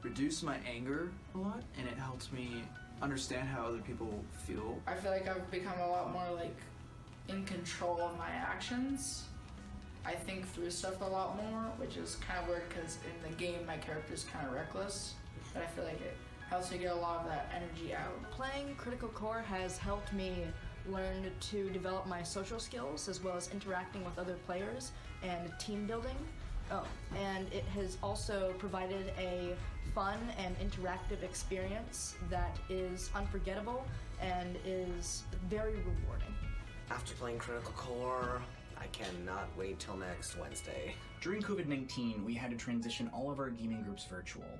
reduce my anger a lot, and it helps me understand how other people feel. I feel like I've become a lot more in control of my actions. I think through stuff a lot more, which is kind of weird because in the game my character's kind of reckless, but I feel like it helps me get a lot of that energy out. Playing Critical Core has helped me learn to develop my social skills as well as interacting with other players and team building. And it has also provided a fun and interactive experience that is unforgettable and is very rewarding. After playing Critical Core, I cannot wait till next Wednesday. During COVID-19, we had to transition all of our gaming groups virtual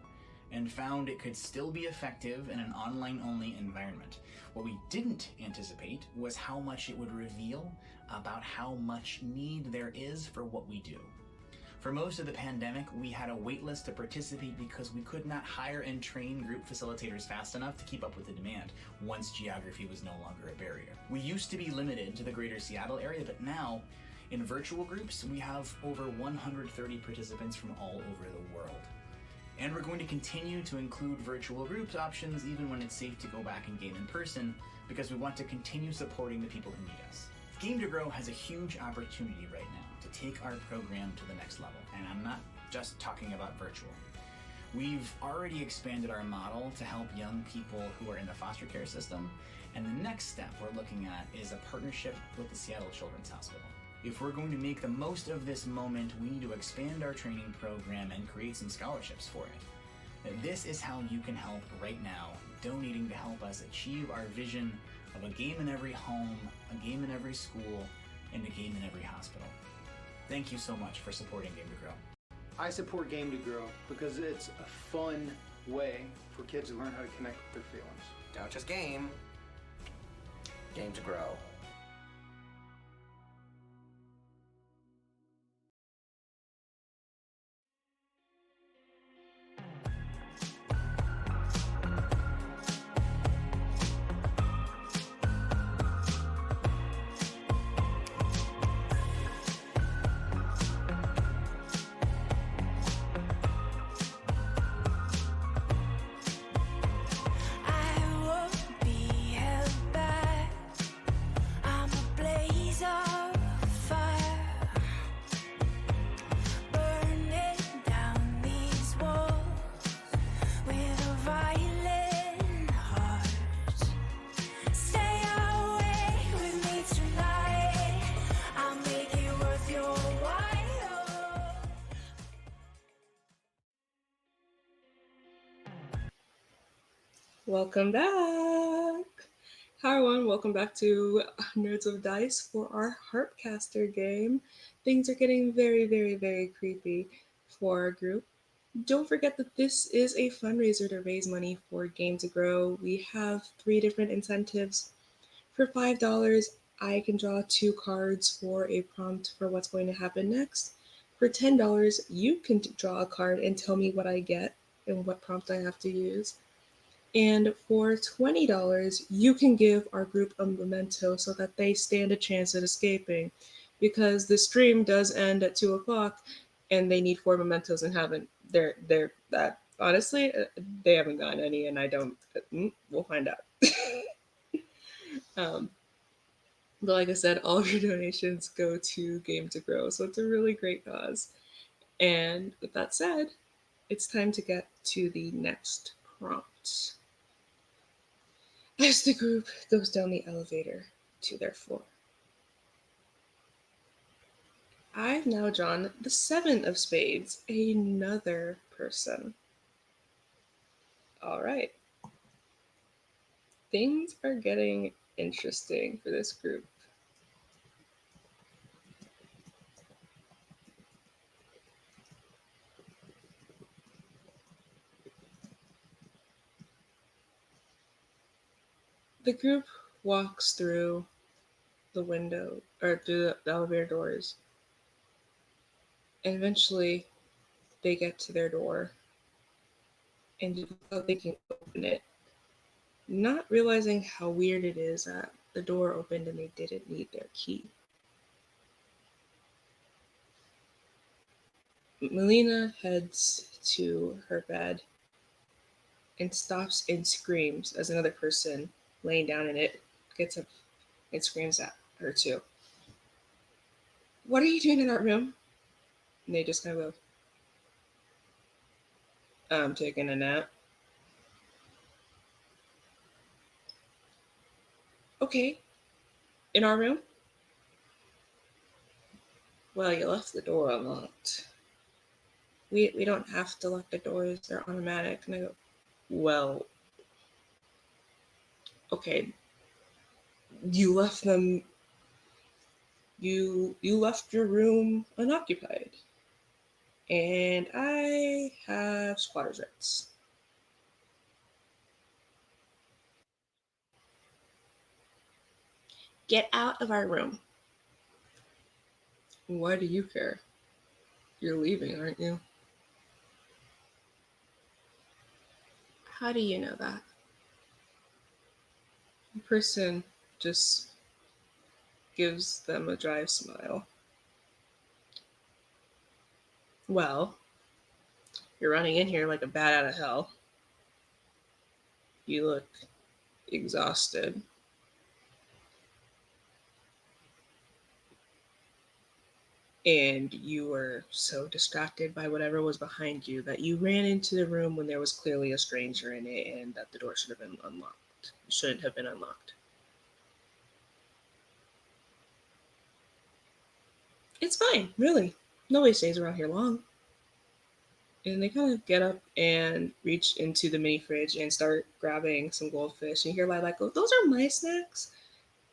and found it could still be effective in an online-only environment. What we didn't anticipate was how much it would reveal about how much need there is for what we do. For most of the pandemic, we had a wait list to participate because we could not hire and train group facilitators fast enough to keep up with the demand once geography was no longer a barrier. We used to be limited to the greater Seattle area, but now, in virtual groups, we have over 130 participants from all over the world. And we're going to continue to include virtual groups options even when it's safe to go back and game in person, because we want to continue supporting the people who need us. Game to Grow has a huge opportunity right now to take our program to the next level, and I'm not just talking about virtual. We've already expanded our model to help young people who are in the foster care system, and the next step we're looking at is a partnership with the Seattle Children's Hospital. If we're going to make the most of this moment, we need to expand our training program and create some scholarships for it. This is how you can help right now, donating to help us achieve our vision of a game in every home, a game in every school, and a game in every hospital. Thank you so much for supporting Game to Grow. I support Game to Grow because it's a fun way for kids to learn how to connect with their feelings. Don't just game to grow. Welcome back. Hi everyone, welcome back to Nerds of Dice for our Harpcaster game. Things are getting very, very, very creepy for our group. Don't forget that this is a fundraiser to raise money for Game to Grow. We have 3 different incentives. For $5, I can draw 2 cards for a prompt for what's going to happen next. For $10, you can draw a card and tell me what I get and what prompt I have to use. And for $20, you can give our group a memento so that they stand a chance at escaping. Because the stream does end at 2 o'clock and they need 4 mementos and haven't. They're that honestly, they haven't gotten any, and I don't. We'll find out. um, but like I said, all of your donations go to Game to Grow, so it's a really great cause. And with that said, it's time to get to the next prompt. As the group goes down the elevator to their floor, I've now drawn the 7 of spades, another person. All right. Things are getting interesting for this group. The group walks through the window or through the elevator doors, and eventually they get to their door and without thinking, open it, not realizing how weird it is that the door opened and they didn't need their key. Melina heads to her bed and stops and screams as another person laying down in it gets up and screams at her too. What are you doing in that room? And they just kind of go, I'm taking a nap. Okay, in our room? Well, you left the door unlocked. We don't have to lock the doors, they're automatic. And I go, well, okay, you left them, you left your room unoccupied. And I have squatter's rights. Get out of our room. Why do you care? You're leaving, aren't you? How do you know that? The person just gives them a dry smile. Well, you're running in here like a bat out of hell. You look exhausted. And you were so distracted by whatever was behind you that you ran into the room when there was clearly a stranger in it and that the door should have been unlocked. Shouldn't have been unlocked. It's fine, really. Nobody stays around here long. And they kind of get up and reach into the mini fridge and start grabbing some goldfish. And you hear Lilac go, "Those are my snacks."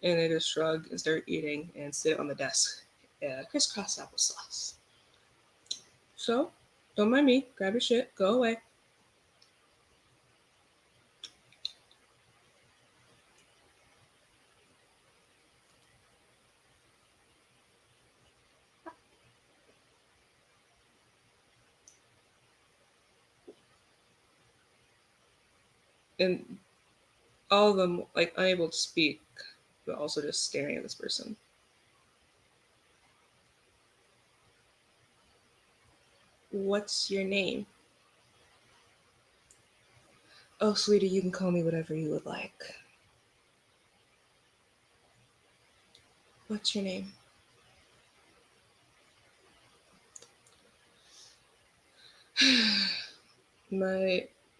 And they just shrug and start eating and sit on the desk. Crisscross applesauce. So, don't mind me. Grab your shit. Go away. And all of them, like, unable to speak, but also just staring at this person. What's your name? Oh, sweetie, you can call me whatever you would like. What's your name?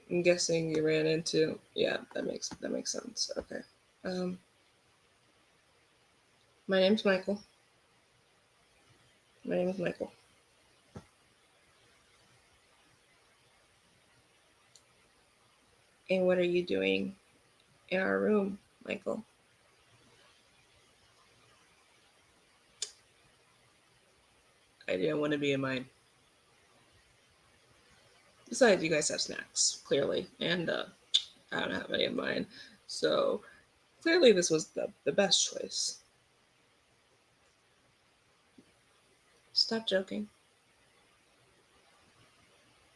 I'm guessing you ran into. Yeah, that makes sense. Okay. Um, my name's Michael. My name is Michael. And what are you doing in our room, Michael? I didn't want to be in mine. Besides, you guys have snacks, clearly, and I don't have any of mine. So clearly, this was the best choice. Stop joking.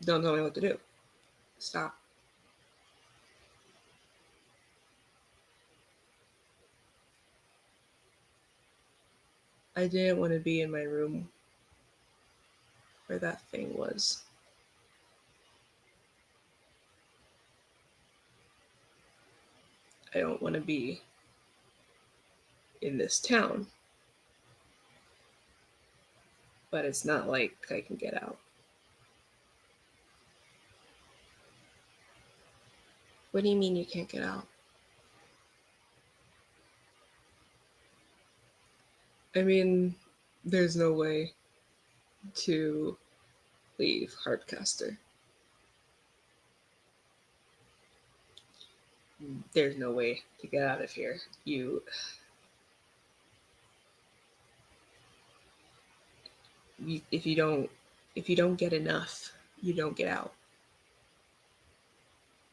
Don't tell me what to do. Stop. I didn't want to be in my room where that thing was. I don't want to be in this town. But it's not like I can get out. What do you mean you can't get out? I mean, there's no way to leave Harpcaster. There's no way to get out of here. If you don't get enough, you don't get out.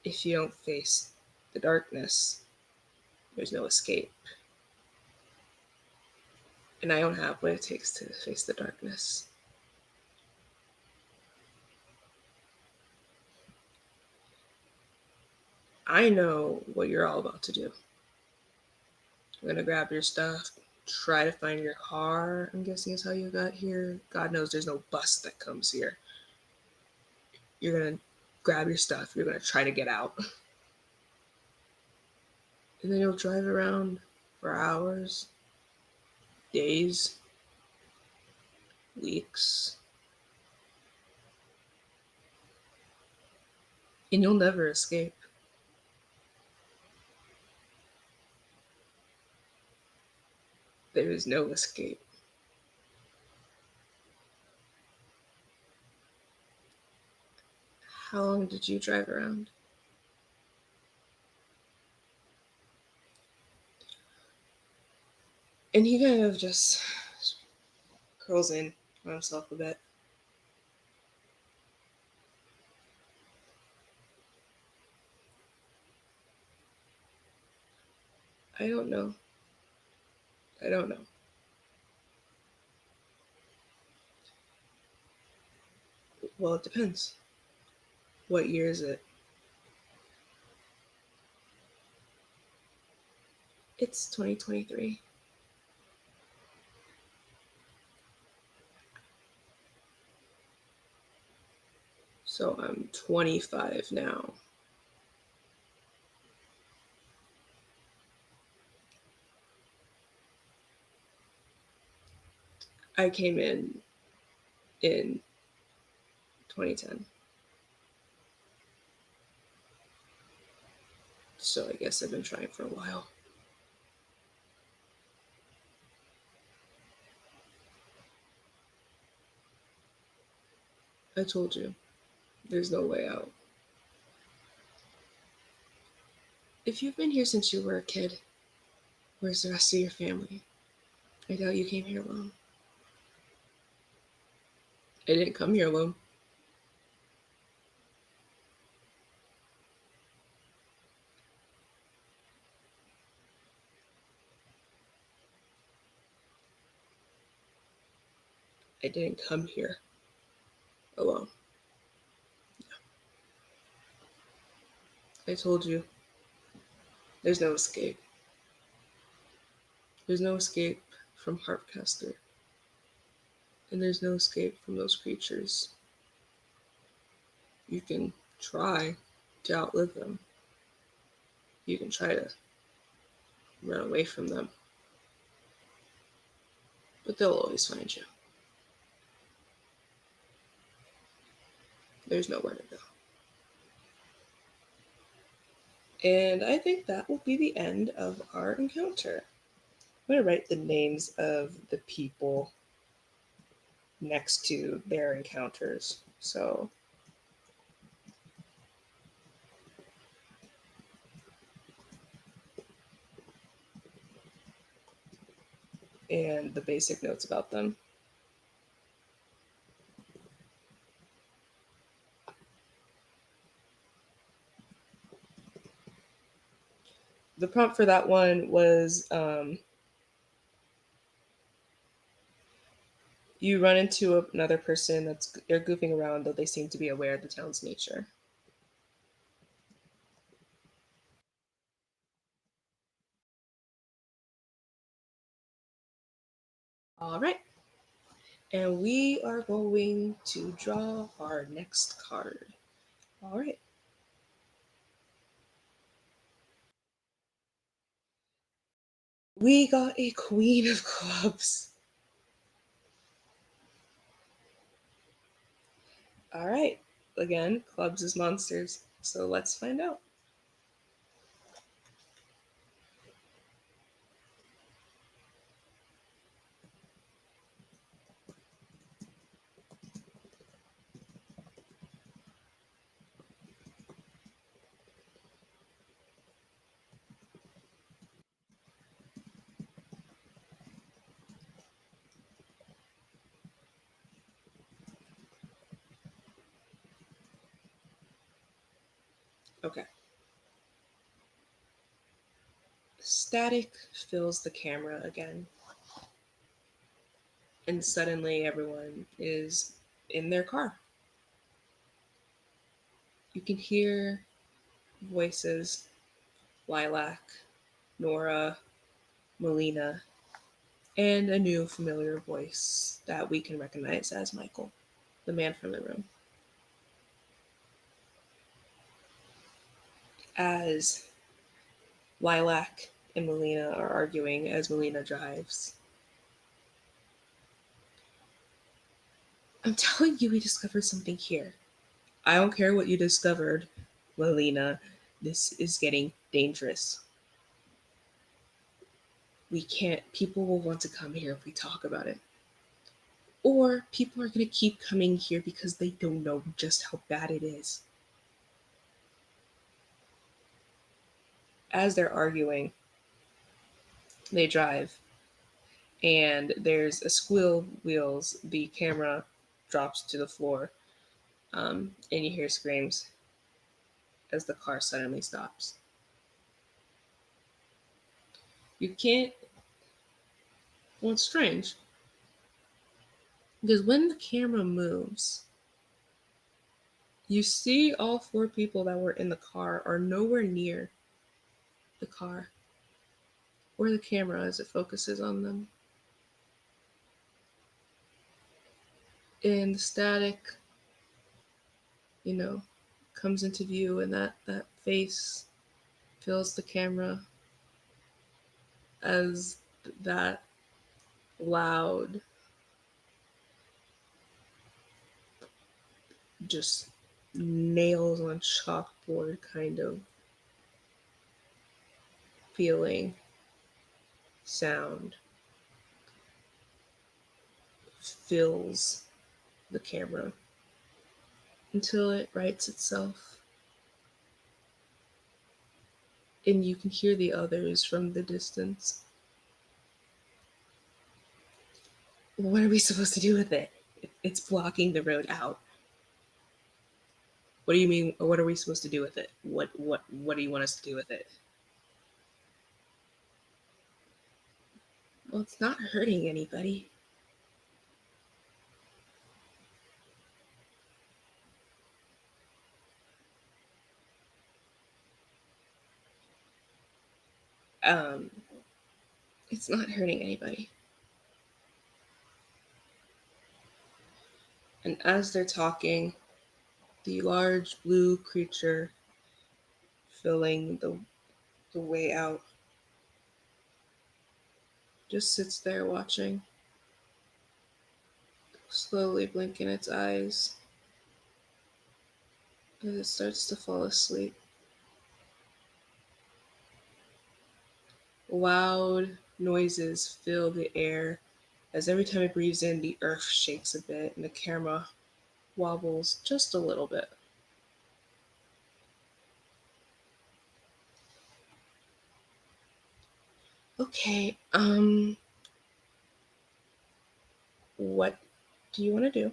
If you don't face the darkness, there's no escape. And I don't have what it takes to face the darkness. I know what you're all about to do. You're gonna grab your stuff, try to find your car, I'm guessing is how you got here. God knows there's no bus that comes here. You're gonna grab your stuff, you're gonna try to get out. And then you'll drive around for hours, days, weeks. And you'll never escape. There is no escape. How long did you drive around? And he kind of just curls in on himself a bit. I don't know. I don't know. Well, it depends. What year is it? It's 2023. So I'm 25 now. I came in 2010. So I guess I've been trying for a while. I told you, there's no way out. If you've been here since you were a kid, where's the rest of your family? I doubt you came here alone. I didn't come here alone. I didn't come here alone. I told you, there's no escape. There's no escape from Harpcaster. And there's no escape from those creatures. You can try to outlive them. You can try to run away from them. But they'll always find you. There's nowhere to go. And I think that will be the end of our encounter. I'm going to write the names of the people next to their encounters. So, and the basic notes about them. the prompt for that one was you run into another person they're goofing around, though they seem to be aware of the town's nature. All right. And we are going to draw our next card. All right. We got a Queen of Clubs. All right. Again, clubs is monsters. So let's find out. Okay. Static fills the camera again. And suddenly everyone is in their car. You can hear voices: Lilac, Nora, Melina, and a new familiar voice that we can recognize as Michael, the man from the room. As Lilac and Melina are arguing as Melina drives. I'm telling you, we discovered something here. I don't care what you discovered, Melina. This is getting dangerous. We can't, people will want to come here if we talk about it. Or people are going to keep coming here because they don't know just how bad it is. As they're arguing, they drive, and there's a squeal wheels. The camera drops to the floor, and you hear screams as the car suddenly stops. You can't. Well, it's strange because when the camera moves, you see all four people that were in the car are nowhere near the car or the camera as it focuses on them. And the static, comes into view, and that face fills the camera as that loud, just nails on chalkboard kind of feeling sound fills the camera until it rights itself. And you can hear the others from the distance. What are we supposed to do with it? It's blocking the road out. What do you mean? What are we supposed to do with it? What do you want us to do with it? Well, it's not hurting anybody. Um, it's not hurting anybody. And as they're talking, the large blue creature filling the way out just sits there watching, slowly blinking its eyes as it starts to fall asleep. Loud noises fill the air as every time it breathes in, the earth shakes a bit and the camera wobbles just a little bit. Okay, what do you want to do?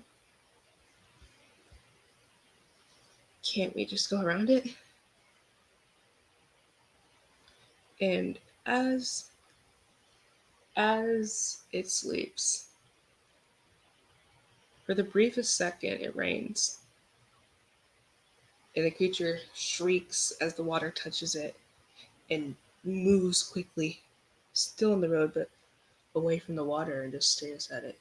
Can't we just go around it? And as it sleeps, for the briefest second it rains, and the creature shrieks as the water touches it and moves quickly, still on the road but away from the water, and just stares at it.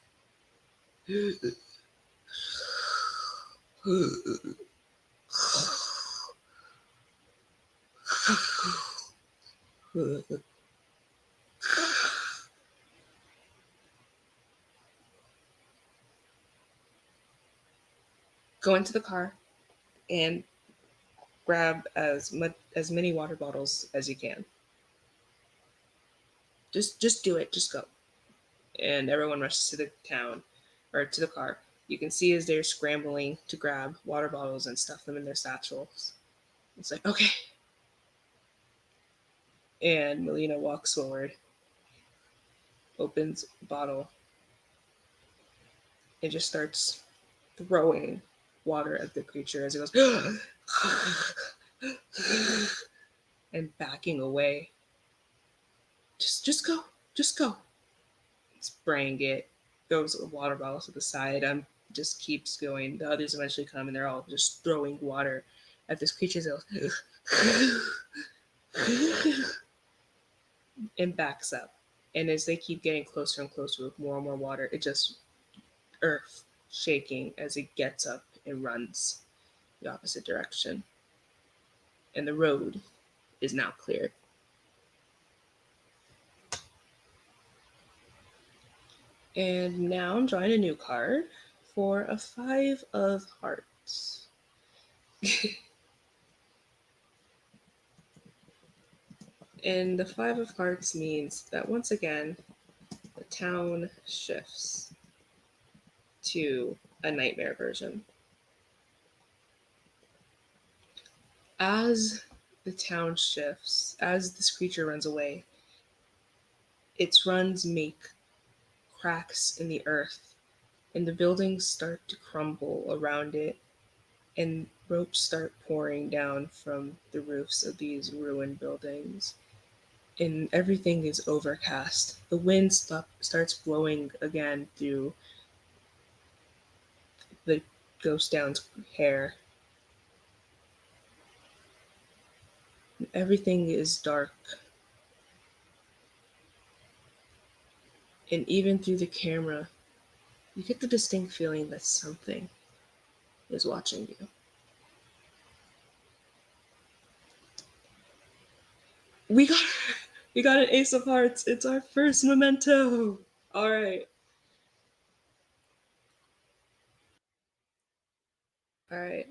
Go into the car and grab as many water bottles as you can. Just do it. Just go. And everyone rushes to the town or to the car. You can see as they're scrambling to grab water bottles and stuff them in their satchels. It's like, okay. And Melina walks forward, opens a bottle, and just starts throwing water at the creature as it goes and backing away. Just go. Just go. Spraying it, throws a water bottle to the side, just keeps going. The others eventually come and they're all just throwing water at this creature and backs up. And as they keep getting closer and closer with more and more water, it just earth shaking as it gets up and runs the opposite direction. And the road is now cleared. And now I'm drawing a new card for a 5 of hearts. And the 5 of hearts means that once again, the town shifts to a nightmare version. As the town shifts, as this creature runs away, its runs make cracks in the earth, and the buildings start to crumble around it, and ropes start pouring down from the roofs of these ruined buildings. And everything is overcast. The wind starts blowing again through the ghost down's hair. Everything is dark. And even through the camera, you get the distinct feeling that something is watching you. We got we got an ace of hearts. It's our first memento. All right. All right.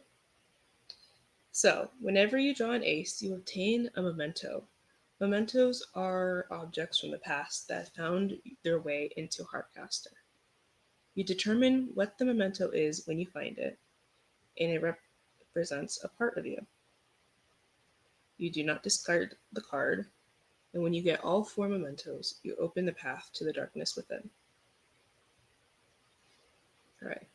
So, whenever you draw an ace, you obtain a memento. Mementos are objects from the past that found their way into Harpcaster. You determine what the memento is when you find it, and it represents a part of you. You do not discard the card, and when you get all 4 mementos, you open the path to the darkness within. All right.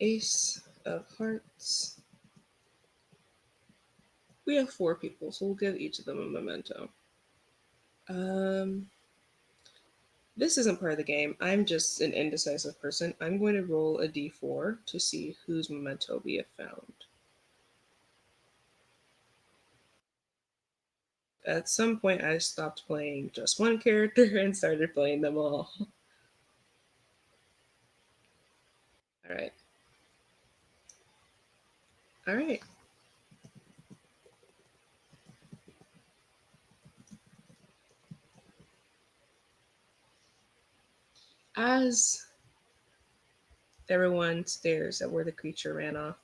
Ace of Hearts. We have 4 people, so we'll give each of them a memento. This isn't part of the game. I'm just an indecisive person. I'm going to roll a d4 to see whose memento we have found. At some point, I stopped playing just one character and started playing them all. All right. All right. As everyone stares at where the creature ran off,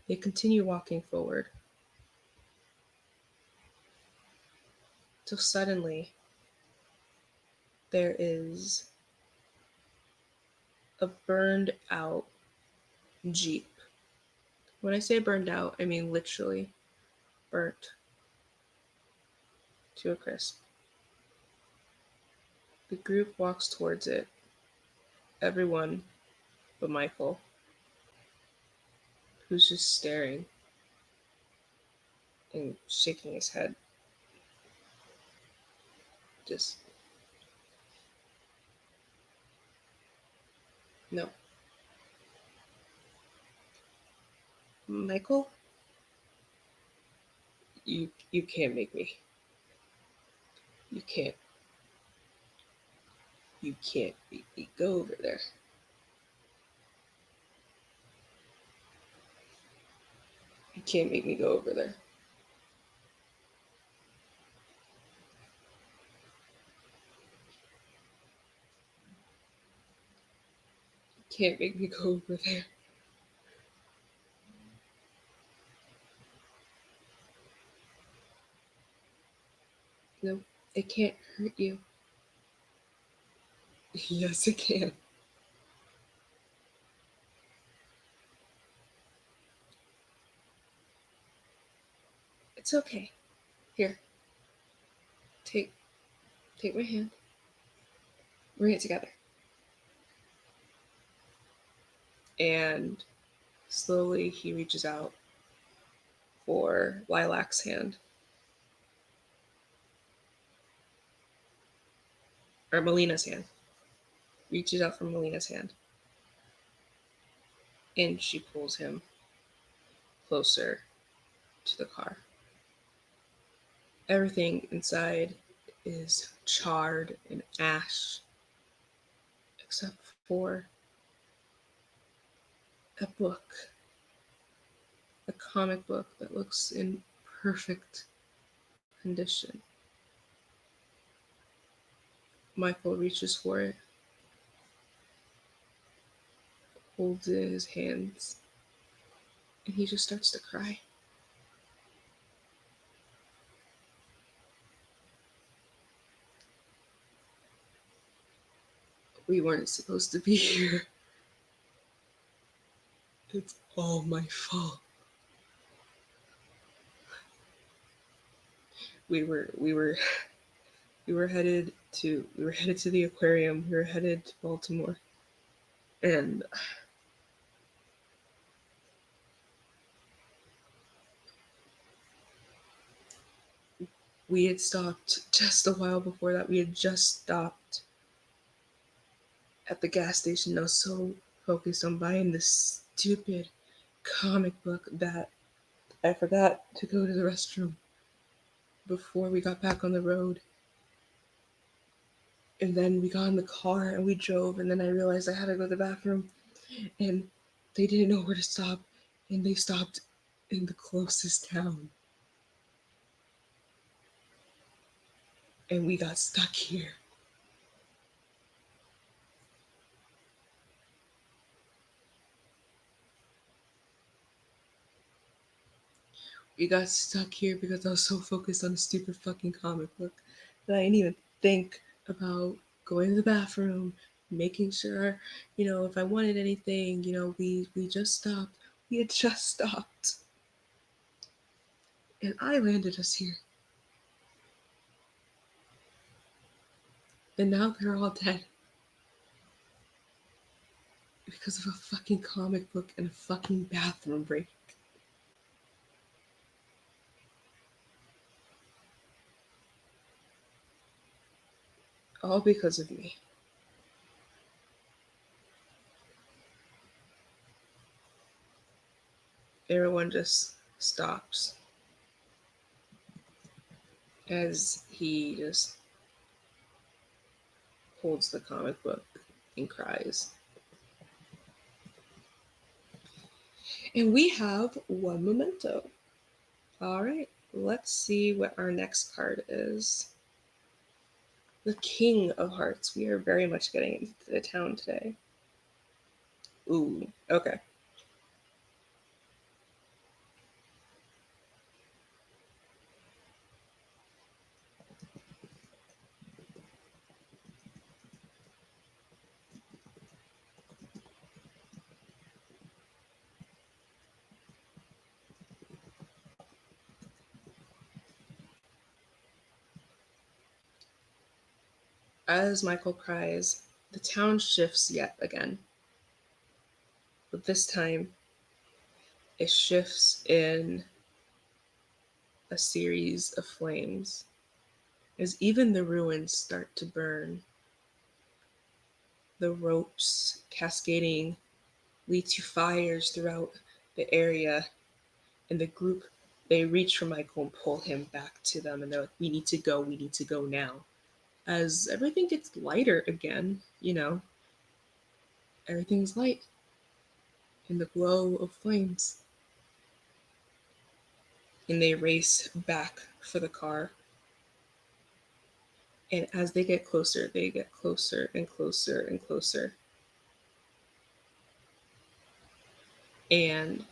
they continue walking forward. Till suddenly, there is a burned out Jeep. When I say burned out, I mean literally burnt to a crisp. The group walks towards it, everyone but Michael, who's just staring and shaking his head. Just, no. Michael, you can't make me. You can't. You can't make me go over there. You can't make me go over there. You can't make me go over there. No, it can't hurt you. Yes, it can. It's okay. Here, take take my hand. We're in it together. And slowly he reaches out for Lilac's hand. Or Melina's hand. Reaches out for Melina's hand. And she pulls him closer to the car. Everything inside is charred and ash, except for a book, a comic book that looks in perfect condition. Michael reaches for it, holds it in his hands, and he just starts to cry. We weren't supposed to be here. It's all my fault. We were we were headed to the aquarium. We were headed to Baltimore. And we had stopped just a while before that. We had just stopped at the gas station. I was so focused on buying this stupid comic book that I forgot to go to the restroom before we got back on the road. And then we got in the car and we drove, and then I realized I had to go to the bathroom, and they didn't know where to stop, and they stopped in the closest town. And we got stuck here. We got stuck here because I was so focused on a stupid fucking comic book that I didn't even think about going to the bathroom, making sure, if I wanted anything, we just stopped. We had just stopped. And I landed us here. And now they're all dead. Because of a fucking comic book and a fucking bathroom break. All because of me. Everyone just stops as he just holds the comic book and cries. And we have one memento. All right, let's see what our next card is. The King of Hearts. We are very much getting into the town today. Ooh, okay. As Michael cries, the town shifts yet again. But this time, it shifts in a series of flames as even the ruins start to burn. The ropes cascading lead to fires throughout the area, and the group, they reach for Michael and pull him back to them, and they're like, we need to go now. As everything gets lighter again, everything's light in the glow of flames. And they race back for the car. And as they get closer and closer and closer. And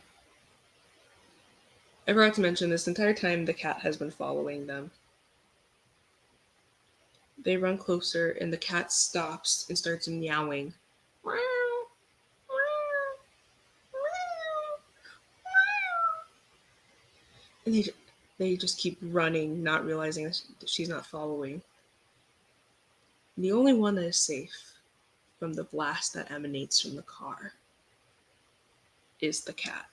I forgot to mention this entire time the cat has been following them. They run closer and the cat stops and starts meowing. And they just keep running, not realizing that she's not following. And the only one that is safe from the blast that emanates from the car is the cat,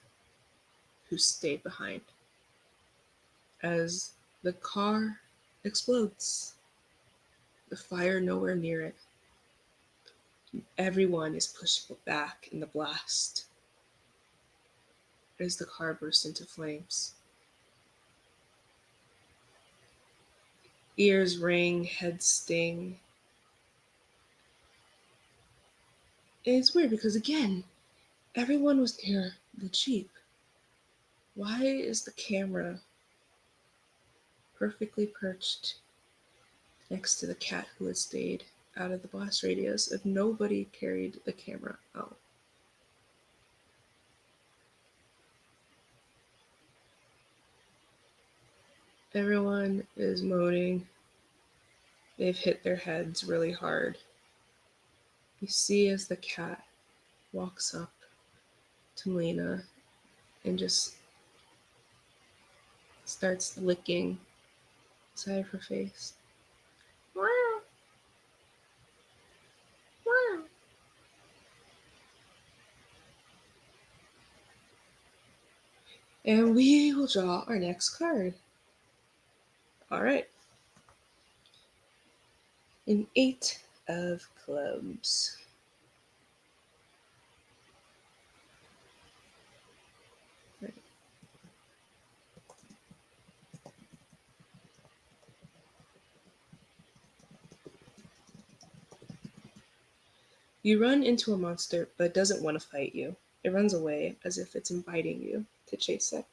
who stayed behind. As the car explodes, the fire nowhere near it. Everyone is pushed back in the blast as the car bursts into flames. Ears ring, heads sting. And it's weird because, again, everyone was near the Jeep. Why is the camera perfectly perched next to the cat who had stayed out of the blast radius if nobody carried the camera out? Everyone is moaning. They've hit their heads really hard. You see as the cat walks up to Lena and just starts licking the side of her face. Wow. Wow. And we will draw our next card. All right. An 8 of clubs. Right. You run into a monster, but it doesn't want to fight you. It runs away as if it's inviting you to chase it.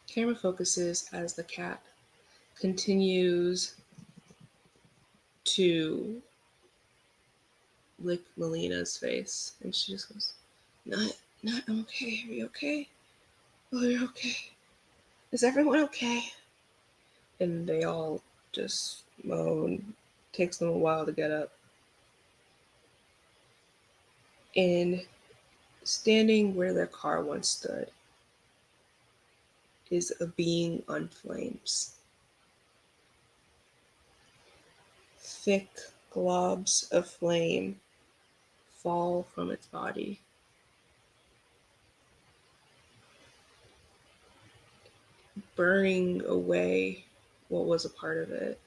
Camera focuses as the cat continues to lick Melina's face, and she just goes, not, I'm okay. Are you okay? Oh, you're okay. Is everyone okay? And they all just moan. Takes them a while to get up. And standing where their car once stood is a being on flames. Thick globs of flame fall from its body. Burning away what was a part of it.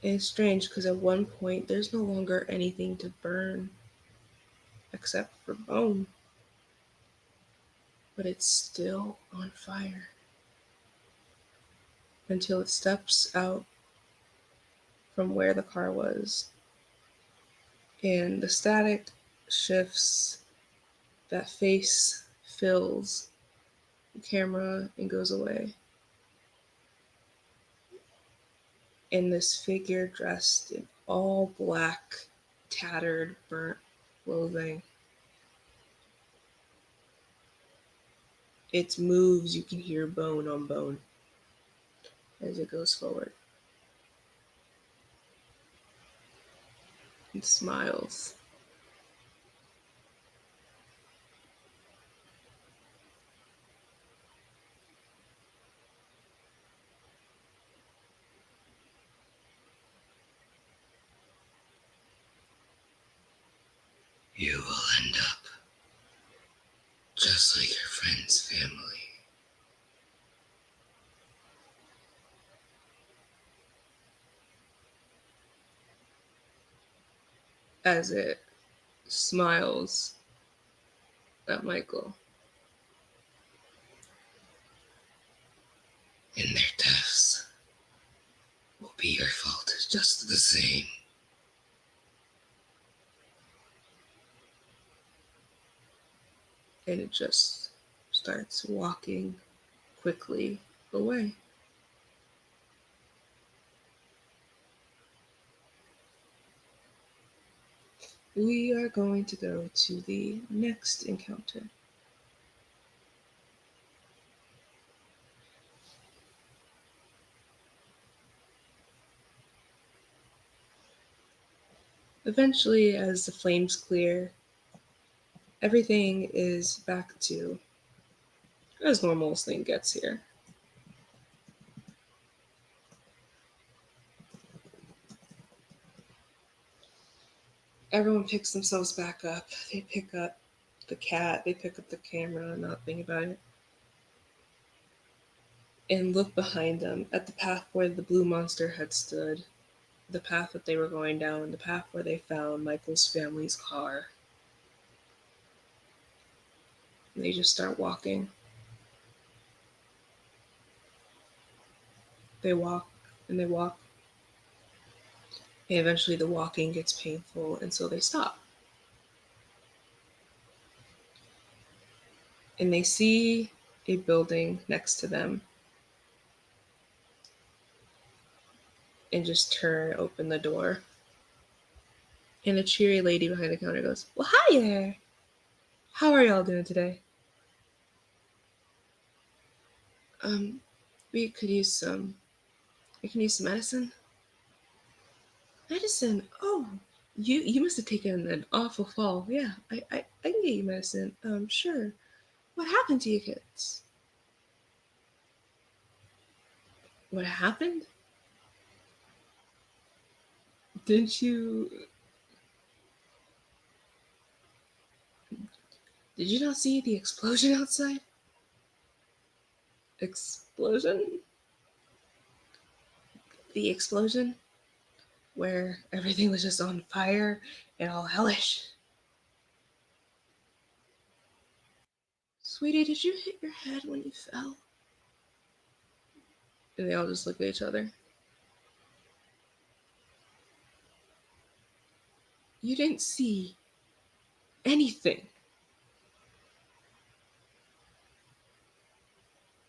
And it's strange because at one point there's no longer anything to burn except for bone. But it's still on fire until it steps out from where the car was. And the static shifts, that face fills the camera and goes away. And this figure dressed in all black, tattered, burnt clothing. Its moves, you can hear bone on bone as it goes forward. It smiles. You will just like your friend's family. As it smiles at Michael. And their deaths will be your fault just the same. And it just starts walking quickly away. We are going to go to the next encounter. Eventually, as the flames clear, everything is back to as normal as thing gets here. Everyone picks themselves back up. They pick up the cat, they pick up the camera, not think about it, and look behind them at the path where the blue monster had stood, the path that they were going down, the path where they found Michael's family's car. And they just start walking. They walk and they walk. And eventually the walking gets painful, and so they stop. And they see a building next to them and just turn open the door. And a cheery lady behind the counter goes, "Well, hi there. How are y'all doing today?" Um, we could use some. We can use some medicine. Medicine? Oh, you must have taken an awful fall. Yeah, I can get you medicine. Sure. What happened to you kids? What happened? Didn't you? Did you not see the explosion outside? Explosion? The explosion where everything was just on fire and all hellish. Sweetie, did you hit your head when you fell? And they all just look at each other. You didn't see anything.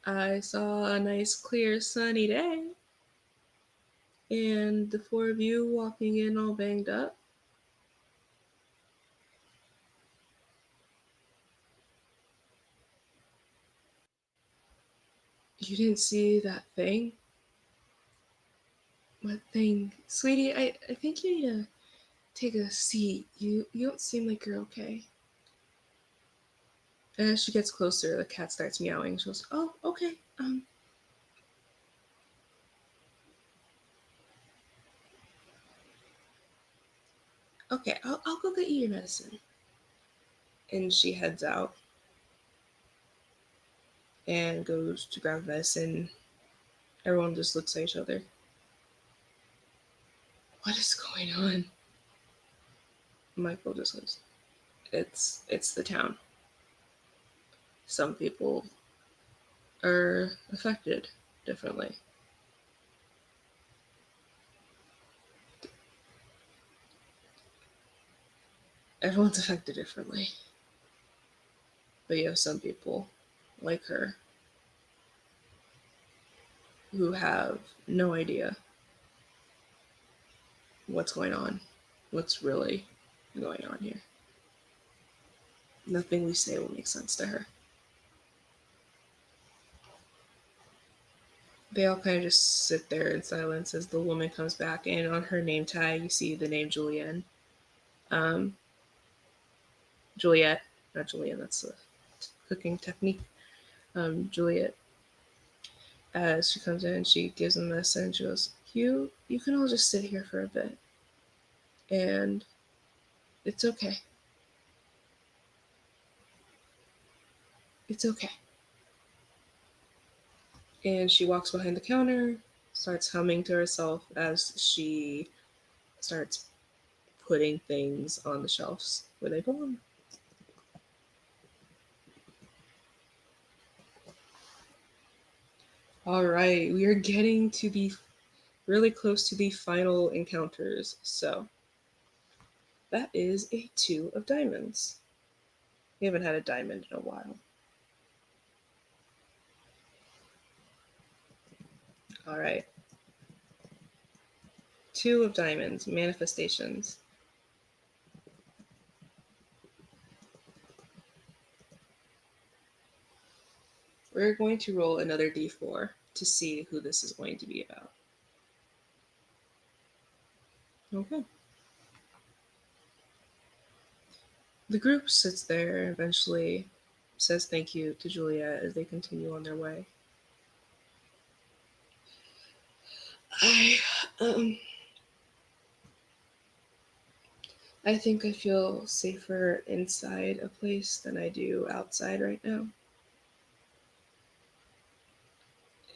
I saw a nice, clear, sunny day. And the four of you walking in all banged up. You didn't see that thing? What thing? Sweetie, I think you need to take a seat. You don't seem like you're okay. And as she gets closer, the cat starts meowing. She goes, "Oh, okay. Okay, I'll go get you your medicine." And she heads out and goes to grab medicine. Everyone just looks at each other. What is going on? Michael just goes, It's the town. Some people are affected differently. Everyone's affected differently. But you have some people, like her, who have no idea what's going on, what's really going on here. Nothing we say will make sense to her. They all kind of just sit there in silence as the woman comes back, and on her name tag, you see the name Julianne. Um, Juliet, not Julianne, that's a cooking technique. Juliet, as she comes in, she gives them this, and she goes, You can all just sit here for a bit, and it's okay. It's okay. And she walks behind the counter, starts humming to herself as she starts putting things on the shelves where they belong. All right, we are getting to the really close to the final encounters. So that is a 2 of diamonds. We haven't had a diamond in a while. All right. 2 of diamonds, manifestations. We're going to roll another d4 to see who this is going to be about. Okay. The group sits there and eventually says thank you to Juliet as they continue on their way. I um I think I feel safer inside a place than I do outside right now.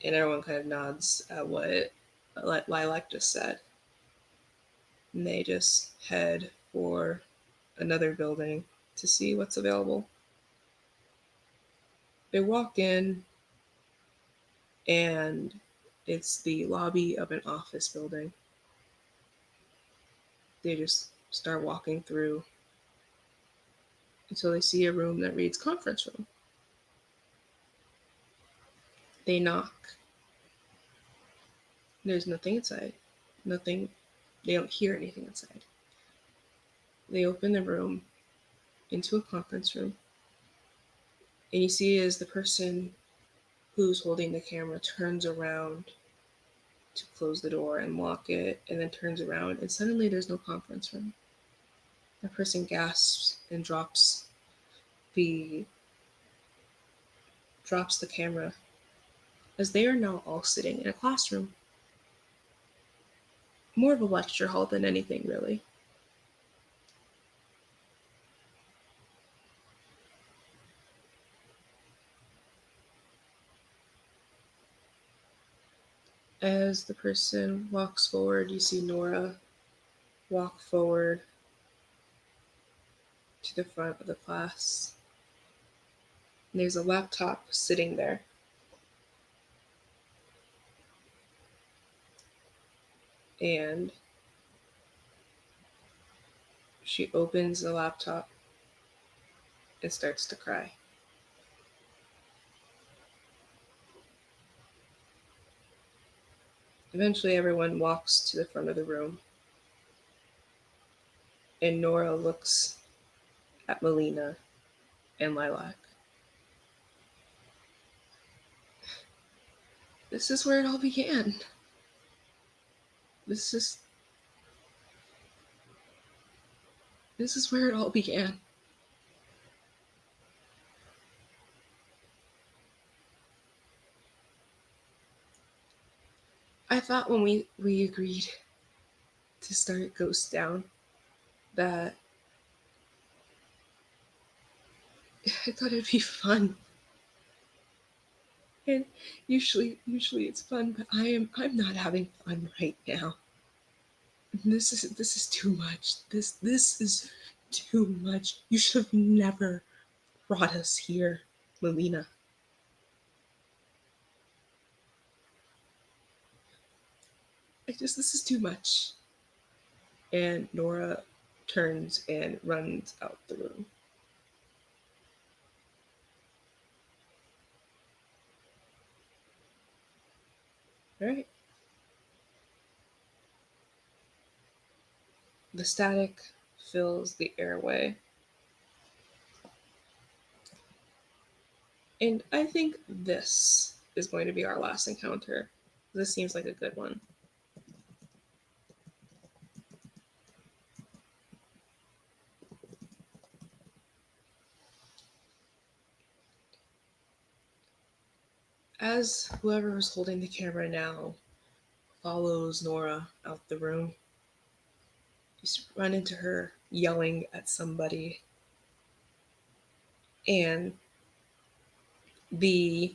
And everyone kind of nods at what Lilac just said. And they just head for another building to see what's available. They walk in, and it's the lobby of an office building. They just start walking through until they see a room that reads conference room. They knock. There's nothing inside. Nothing. They don't hear anything inside. They open the room into a conference room. And you see as the person who's holding the camera turns around to close the door and lock it, and then turns around, and suddenly there's no conference room. That person gasps and the drops the camera as they are now all sitting in a classroom. More of a lecture hall than anything, really. As the person walks forward, you see Nora walk forward to the front of the class. And there's a laptop sitting there. And she opens the laptop and starts to cry. Eventually, everyone walks to the front of the room. And Nora looks at Melina and Lilac. This is where it all began. This is where it all began. I thought when we agreed to start Ghost Down that I thought it'd be fun. And usually it's fun, but I'm not having fun right now. This is too much. This is too much. You should have never brought us here, Melina. This is too much. And Nora turns and runs out the room. All right. The static fills the airway. And I think this is going to be our last encounter. This seems like a good one. As whoever is holding the camera now follows Nora out the room, you run into her yelling at somebody, and the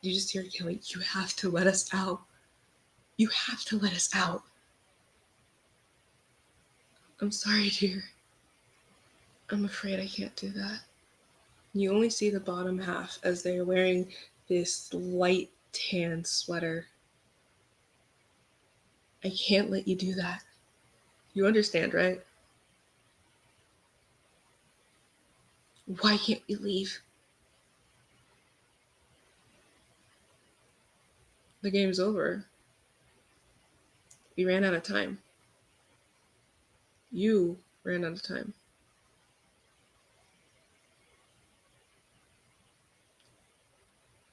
you just hear Kelly, you have to let us out. You have to let us out. I'm sorry, dear. I'm afraid I can't do that. You only see the bottom half as they're wearing this light tan sweater. I can't let you do that. You understand, right? Why can't we leave? The game's over. We ran out of time. You ran out of time.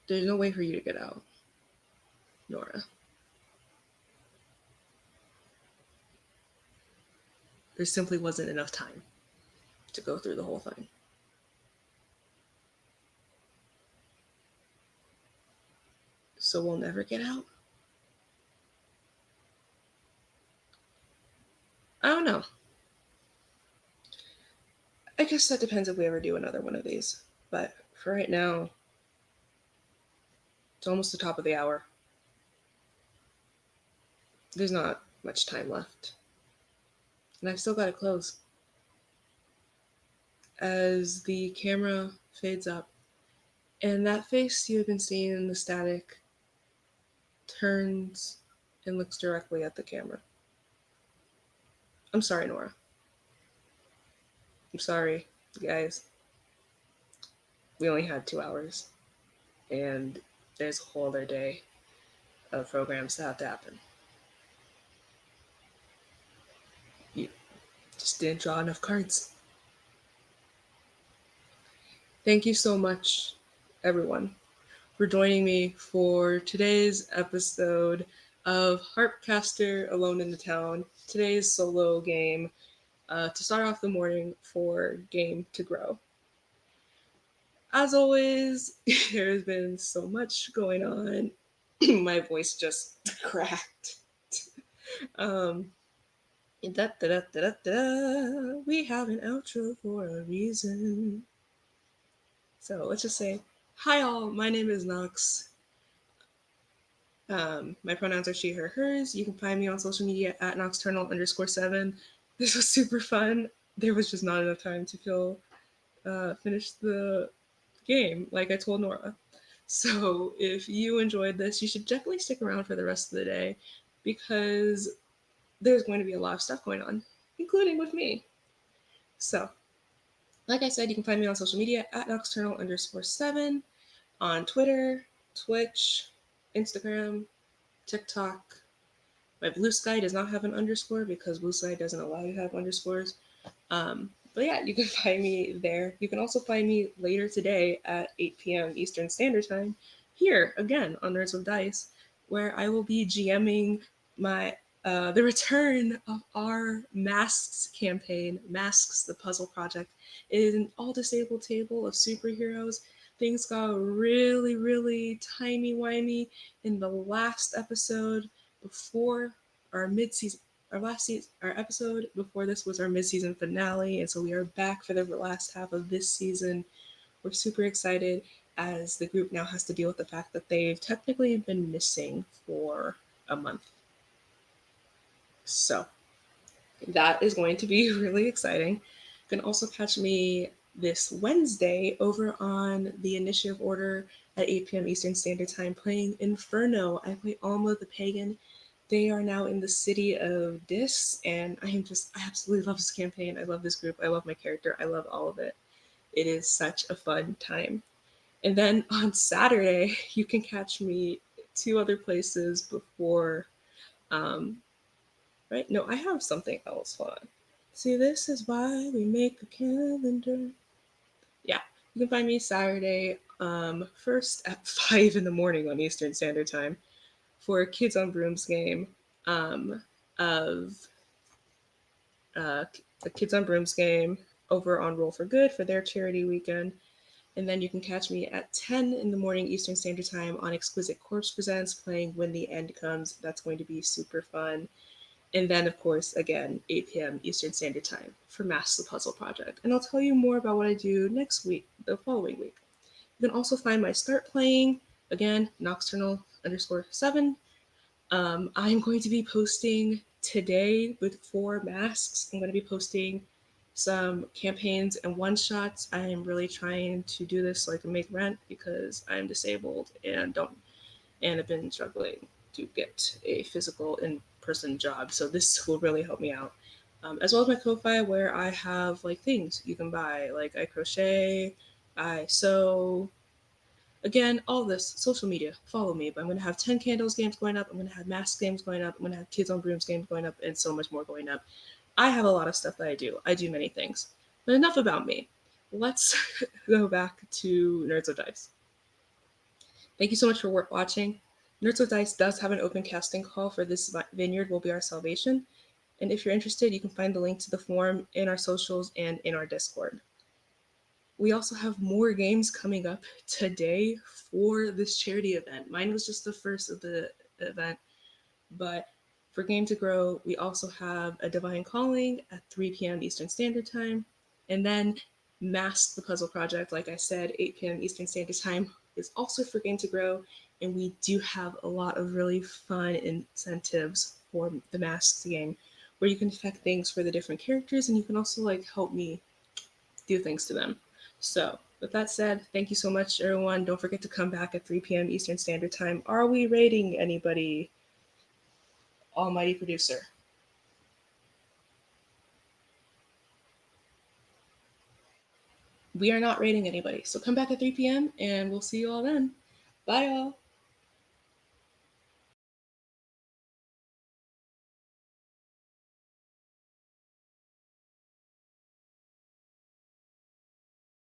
There's no way for you to get out, Nora. There simply wasn't enough time to go through the whole thing. So we'll never get out? I don't know. I guess that depends if we ever do another one of these. But for right now, it's almost the top of the hour. There's not much time left. And I've still got to close. As the camera fades up, and that face you have been seeing in the static turns and looks directly at the camera. I'm sorry, Nora. I'm sorry, guys. We only had 2 hours, and there's a whole other day of programs that have to happen. You just didn't draw enough cards. Thank you so much, everyone, for joining me for today's episode of Harpcaster Alone in the Town, today's solo game to start off the morning for Game to Grow. As always, there's been so much going on. My voice just cracked. Da, da, da, da, da, da. We have an outro for a reason. So let's just say, hi all, my name is Nox. My pronouns are she, her, hers. You can find me on social media at Nocturnal_7. This was super fun. There was just not enough time to finish the game, like I told Nora. So if you enjoyed this, you should definitely stick around for the rest of the day because there's going to be a lot of stuff going on, including with me. So, like I said, you can find me on social media at Nocturnal_7 on Twitter, Twitch, Instagram, TikTok. My Blue Sky does not have an underscore because Blue Sky doesn't allow you to have underscores. But yeah, you can find me there. You can also find me later today at 8 p.m. Eastern Standard Time here again on Nerds with Dice, where I will be GMing my the return of our Masks campaign, Masks the Puzzle Project. It is an all-disabled table of superheroes. Things got really, really timey-wimey in the last episode before our mid-season. Our episode before this was our mid-season finale, and so we are back for the last half of this season. We're super excited as the group now has to deal with the fact that they've technically been missing for a month. So that is going to be really exciting. You can also catch me this Wednesday over on the Initiative Order at 8 p.m. Eastern Standard Time playing Inferno. I play Alma the Pagan. They are now in the city of Dis, and I absolutely love this campaign. I love this group. I love my character. I love all of it. It is such a fun time. And then on Saturday, you can catch me 2 other places before, right? No, I have something else. Hold on. See, this is why we make a calendar. Yeah, you can find me Saturday, first at 5 in the morning on Eastern Standard Time for a Kids on Brooms game of the Kids on Brooms game over on Roll for Good for their charity weekend. And then you can catch me at 10 in the morning Eastern Standard Time on Exquisite Corpse Presents playing When the End Comes. That's going to be super fun. And then, of course, again, 8 p.m. Eastern Standard Time for Mask the Puzzle Project. And I'll tell you more about what I do next week, the following week. You can also find my start playing, again, Nocturnal_7. I'm going to be posting today with 4 masks. I'm going to be posting some campaigns and one shots. I am really trying to do this so I can make rent because I'm disabled and have been struggling to get a physical in-person job. So this will really help me out. As well as my Ko-Fi, where I have like things you can buy, like I crochet, I sew. Again, all this social media. Follow me. But I'm going to have 10 Candles games going up. I'm going to have Mask games going up. I'm going to have Kids on Brooms games going up, and so much more going up. I have a lot of stuff that I do. I do many things. But enough about me. Let's go back to Nerds of Dice. Thank you so much for watching. Nerds with Dice does have an open casting call for This Vineyard Will Be Our Salvation. And if you're interested, you can find the link to the forum in our socials and in our Discord. We also have more games coming up today for this charity event. Mine was just the first of the event, but for Game to Grow, we also have a Divine Calling at 3 p.m. Eastern Standard Time. And then Mask the Puzzle Project, like I said, 8 p.m. Eastern Standard Time is also for Game to Grow. And we do have a lot of really fun incentives for the Mask game where you can affect things for the different characters and you can also like help me do things to them. So, with that said, thank you so much, everyone. Don't forget to come back at 3 p.m. Eastern Standard Time. Are we rating anybody? Almighty producer. We are not rating anybody. So come back at 3 p.m. and we'll see you all then. Bye, y'all.